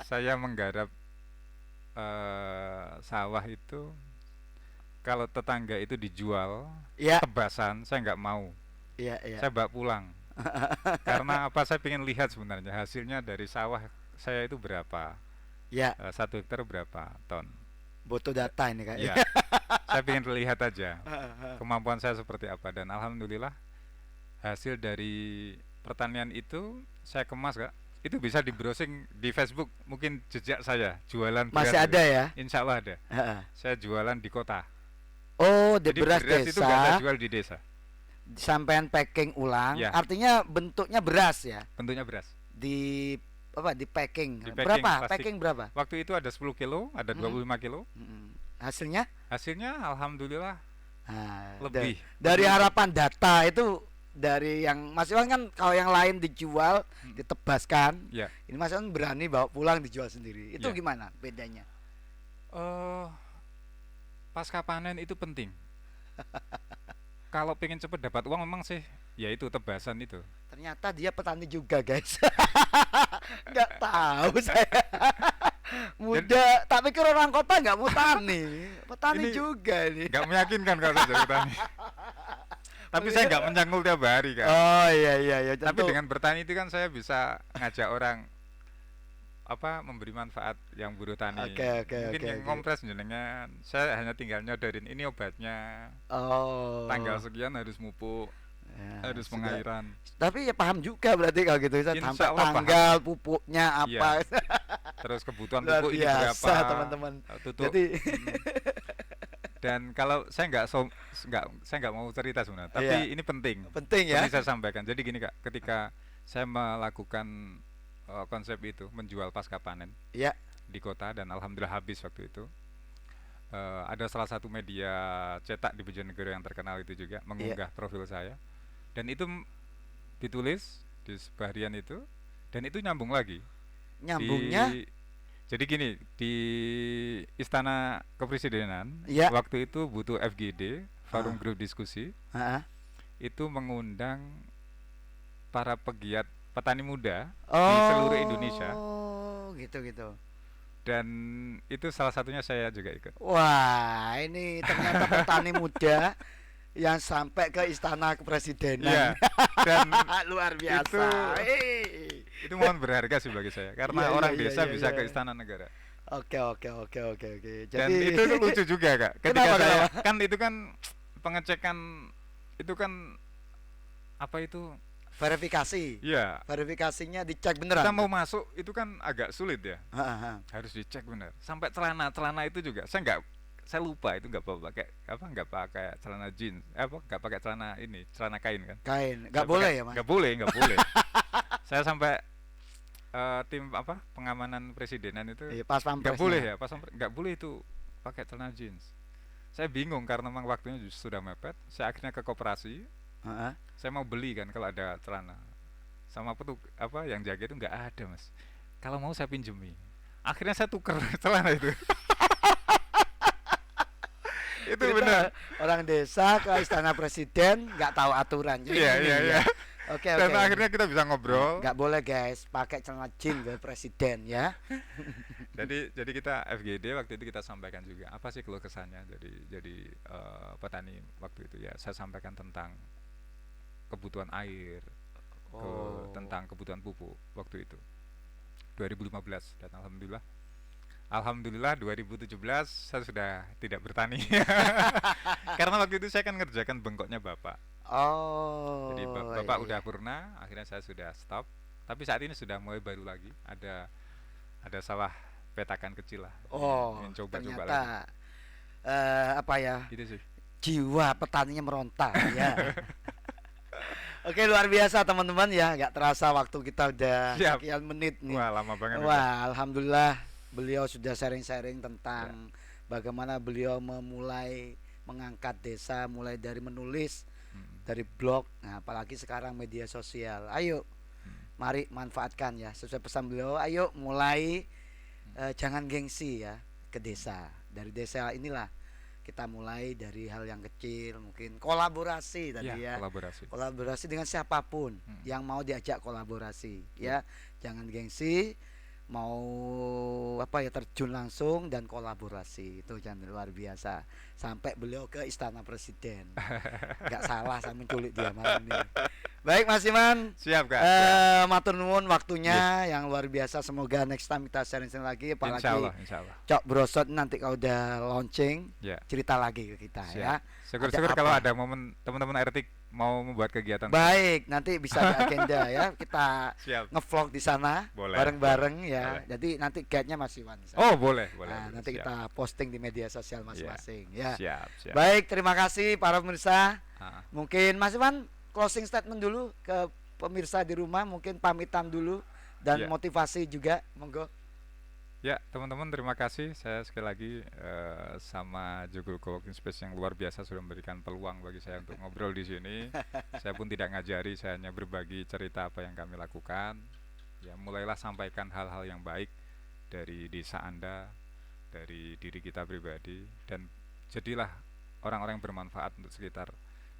saya menggarap sawah itu, kalau tetangga itu dijual Iya tebasan, saya nggak mau. iya iya. Saya bawa pulang. Karena apa? Saya pengen lihat sebenarnya hasilnya dari sawah saya itu berapa. Ya, 1 hektar berapa ton. butuh data ini kak. Ya, saya pengen lihat aja kemampuan saya seperti apa. Dan alhamdulillah hasil dari pertanian itu saya kemas, Kak. Itu bisa di browsing di Facebook, mungkin jejak saya jualan beras Masih itu. ada ya? Insya Allah ada. Heeh. Saya jualan di kota. Oh, di Jadi beras beras itu nggak saya desa jual di desa. sampean packing ulang, Ya, artinya bentuknya beras ya? bentuknya beras. Di apa? Di packing. Di packing Berapa? plastik. Packing berapa? Waktu itu ada 10 kilo, ada Mm-mm. 25 kilo. Mm-mm. Hasilnya? Hasilnya alhamdulillah Nah, lebih. dari Lebih. harapan data itu, dari yang Mas Iwan kan kalau yang lain dijual, Hmm. ditebaskan, Ya. ini Mas Iwan berani bawa pulang dijual sendiri. Itu Ya. gimana bedanya? eh Pasca panen itu penting. Kalau pengen cepet dapat uang memang sih, ya itu tebasan itu. Ternyata dia petani juga, guys. Nggak tahu saya. Dan Muda, tapi pikir orang kota nggak mau tani. Petani ini juga nih. nggak meyakinkan kalau saya jadi petani. Tapi saya nggak mencangkul tiap hari, Kak. Oh iya iya iya, Tapi tentu. dengan bertani itu kan saya bisa ngajak orang apa memberi manfaat yang buruh tani. Oke oke Mungkin oke yang oke. ngompres jenengan, saya hanya tinggal nyodorin ini obatnya. Tanggal Oh. sekian harus mupuk, Ya, harus sudah. pengairan. Tapi ya paham juga berarti kalau gitu, sampai Insya Allah paham. tanggal pupuknya Iya. apa. Terus kebutuhan Luar pupuk ini biasa berapa, teman-teman. tutup. Jadi Dan kalau saya nggak mau cerita sebenarnya, tapi iya, ini penting. penting ya. Penting saya sampaikan. Jadi gini, Kak, ketika saya melakukan konsep itu menjual pasca panen Iya. di kota dan alhamdulillah habis waktu itu. Ada salah satu media cetak di Bojonegoro yang terkenal itu juga Iya. mengunggah profil saya dan itu ditulis di sebagian itu dan itu nyambung lagi Nyambungnya di jadi gini di Istana Kepresidenan ya. waktu itu butuh FGD forum Ah, grup diskusi ah. itu mengundang para pegiat petani muda di seluruh Indonesia Oh, gitu gitu. dan itu salah satunya saya juga ikut. Wah, ini ternyata petani muda yang sampai ke istana kepresidenan. Iya, dan Luar itu biasa. Eh. itu momen berharga sih bagi saya Iya karena iya orang iya desa iya bisa iya. ke istana negara Oke oke oke oke oke. dan Jadi itu lucu juga, Kak, ketika kenapa saya kenapa? kan itu kan pengecekan itu kan apa itu Verifikasi. ya Verifikasinya dicek kita beneran. mau masuk itu kan agak sulit ya Ha, ha, ha. harus dicek benar sampai celana celana itu juga saya saya lupa itu nggak pakai apa, nggak pakai celana jeans, nggak pakai celana ini, celana kain kan. Kain, Saya nggak boleh pakai, ya mas? nggak boleh. Saya sampai tim apa pengamanan presidenan itu Iya, pas nggak boleh pampresnya. ya, nggak boleh itu pakai celana jeans. Saya bingung karena memang waktunya sudah mepet. Saya akhirnya ke koperasi. Heeh. Saya mau beli kan kalau ada celana. Sama apa yang jaga itu nggak ada mas. Kalau mau saya pinjemi. Akhirnya saya tuker celana itu. Itu Kita benar. orang desa ke istana presiden nggak tahu aturan. Jadi Iya gini iya ya. iya. Oke Dan oke. akhirnya kita bisa ngobrol. Nggak boleh guys pakai celana jeans ke presiden ya. Jadi kita FGD waktu itu kita sampaikan juga apa sih keluh kesahnya. Jadi petani waktu itu ya saya sampaikan tentang kebutuhan air, tentang kebutuhan pupuk waktu itu 2015, dan alhamdulillah 2017 saya sudah tidak bertani. Karena waktu itu saya kan ngerjakan bengkoknya bapak. Oh. Jadi Iya, bapak iya. udah purna, akhirnya saya sudah stop. Tapi saat ini sudah mulai baru lagi. Ada sawah petakan kecil lah. Oh, Ingin coba-coba ternyata lagi. apa ya? Itu sih. Jiwa petaninya meronta ya. Oke, luar biasa teman-teman ya, nggak terasa waktu kita udah Siap. sekian menit nih. Wah, lama banget. Wah, alhamdulillah beliau sudah sharing-sharing tentang bagaimana beliau memulai mengangkat desa, mulai dari menulis, dari blog, nah apalagi sekarang media sosial. Ayo, mari manfaatkan ya, sesuai pesan beliau. Ayo mulai jangan gengsi ya ke desa. Dari desa inilah kita mulai dari hal yang kecil, mungkin kolaborasi tadi ya. Kolaborasi. Kolaborasi dengan siapapun yang mau diajak kolaborasi ya. Jangan gengsi, mau apa ya, terjun langsung dan kolaborasi. Itu jangan, luar biasa. Sampai beliau ke istana presiden. Nggak salah saya menculik dia malam ini. Baik Mas Iman, Siap Kak. matur nuwun waktunya yang luar biasa. Semoga next time kita sharing-sharing lagi, apalagi Insya Allah. Cok Brosot nanti kalau udah launching Ya. cerita lagi ke kita Siap. ya. Syukur-syukur Ada kalau apa? ada momen teman-teman Ertik mau membuat kegiatan. Baik, nanti bisa di agenda ya. Kita Siap. ngevlog di sana Boleh, bareng-bareng ya. boleh. Jadi nanti guide-nya Mas Iwan di sana. Oh, boleh. Nah, nanti Siap. kita posting di media sosial masing-masing ya. Siap. Baik, terima kasih para pemirsa. Ah. Mungkin Mas Iwan closing statement dulu ke pemirsa di rumah, mungkin pamitan dulu dan Ya. motivasi juga, monggo. Ya, teman-teman terima kasih. Saya sekali lagi sama Joglo Coworking Space yang luar biasa sudah memberikan peluang bagi saya untuk ngobrol di sini. Saya pun tidak ngajari, saya hanya berbagi cerita apa yang kami lakukan. Ya, mulailah sampaikan hal-hal yang baik dari desa Anda, dari diri kita pribadi, dan jadilah orang-orang yang bermanfaat untuk sekitar.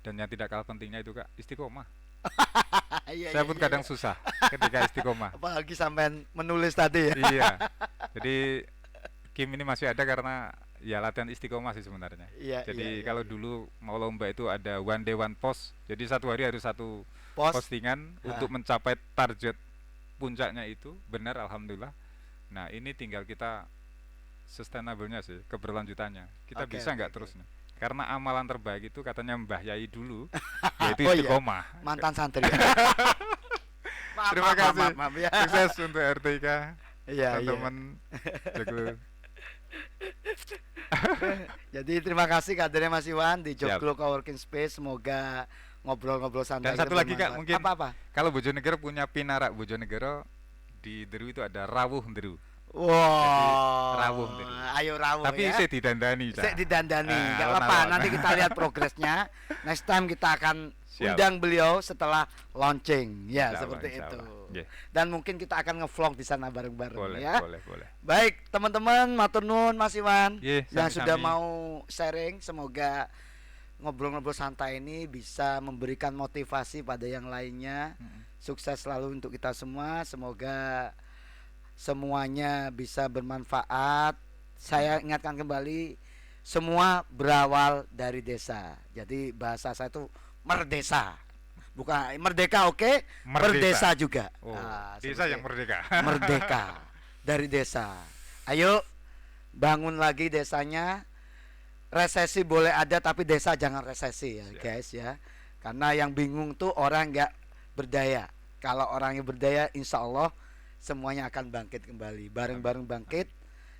Dan yang tidak kalah pentingnya itu Kak, istiqomah. Saya pun kadang susah ketika istiqomah. Apalagi sampai menulis tadi ya. Iya. Jadi Kim ini masih ada karena ya latihan istiqomah sih sebenarnya. Iya, Jadi iya, kalau iya. dulu mau lomba itu ada one day one post. Jadi satu hari harus satu Post. postingan untuk mencapai target puncaknya itu. Benar, alhamdulillah. Nah, ini tinggal kita sustainable-nya sih, keberlanjutannya. Kita Oke, bisa oke, nggak oke. terus nih? Karena amalan terbaik itu katanya Mbah Yai dulu, yaitu Oh iya, istiqomah. mantan santri. Maaf, Terima maaf, kasih. maaf, ya. Sukses untuk RTK. Iya, iya. Teman-teman Joglo. Jadi terima kasih kadernya Mas Iwan di Siap. Joglo Coworking Space. Semoga ngobrol-ngobrol santai. Dan satu kita lagi Kak, bermanfaat. mungkin apa-apa. kalau Bojonegoro punya Pinara Bojonegoro, di Deru itu ada Rawuh Deru. Wow. rawuh tadi. Ayo rawuh Tapi ya. saya didandani, Cak. Saya didandani, nggak apa-apa. alon-alon. Nanti kita lihat progresnya. Next time kita akan Siap. undang beliau setelah launching, ya Insya Allah, seperti insya itu. Allah. Yeah. Dan mungkin kita akan ngevlog di sana bareng-bareng Boleh, ya. boleh. Baik teman-teman, matur nuwun Mas Iwan Yeah, yang sami-sami. sudah mau sharing. Semoga ngobrol-ngobrol santai ini bisa memberikan motivasi pada yang lainnya. Sukses selalu untuk kita semua. Semoga semuanya bisa bermanfaat. Saya ingatkan kembali, semua berawal dari desa. Jadi bahasa saya itu merdesa. Bukan merdeka, oke? Merdesa juga. Oh, Nah, desa seperti yang merdeka. merdeka dari desa. Ayo bangun lagi desanya. Resesi boleh ada tapi desa jangan resesi ya, Siap. guys ya. Karena yang bingung tuh orang nggak berdaya. Kalau orang yang berdaya, insya Allah semuanya akan bangkit kembali. Bareng-bareng bangkit,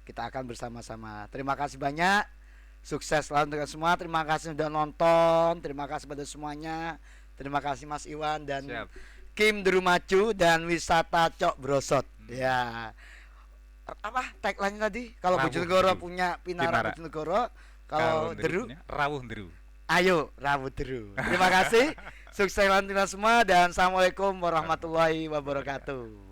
kita akan bersama-sama. Terima kasih banyak. Sukses selalu untuk semua. Terima kasih sudah nonton. Terima kasih pada semuanya. Terima kasih Mas Iwan dan Siap. Kim Derumacu dan Wisata Cok Brosot. Ya. Apa tagline tadi? Kalau Rawuh Bojonegoro Deru. punya Pinara Pinara. Bojonegoro, kalau Deru, punya rawuh deru. ayo Rawuh Deru. Terima kasih. Sukses selalu untuk semua dan assalamualaikum warahmatullahi wabarakatuh.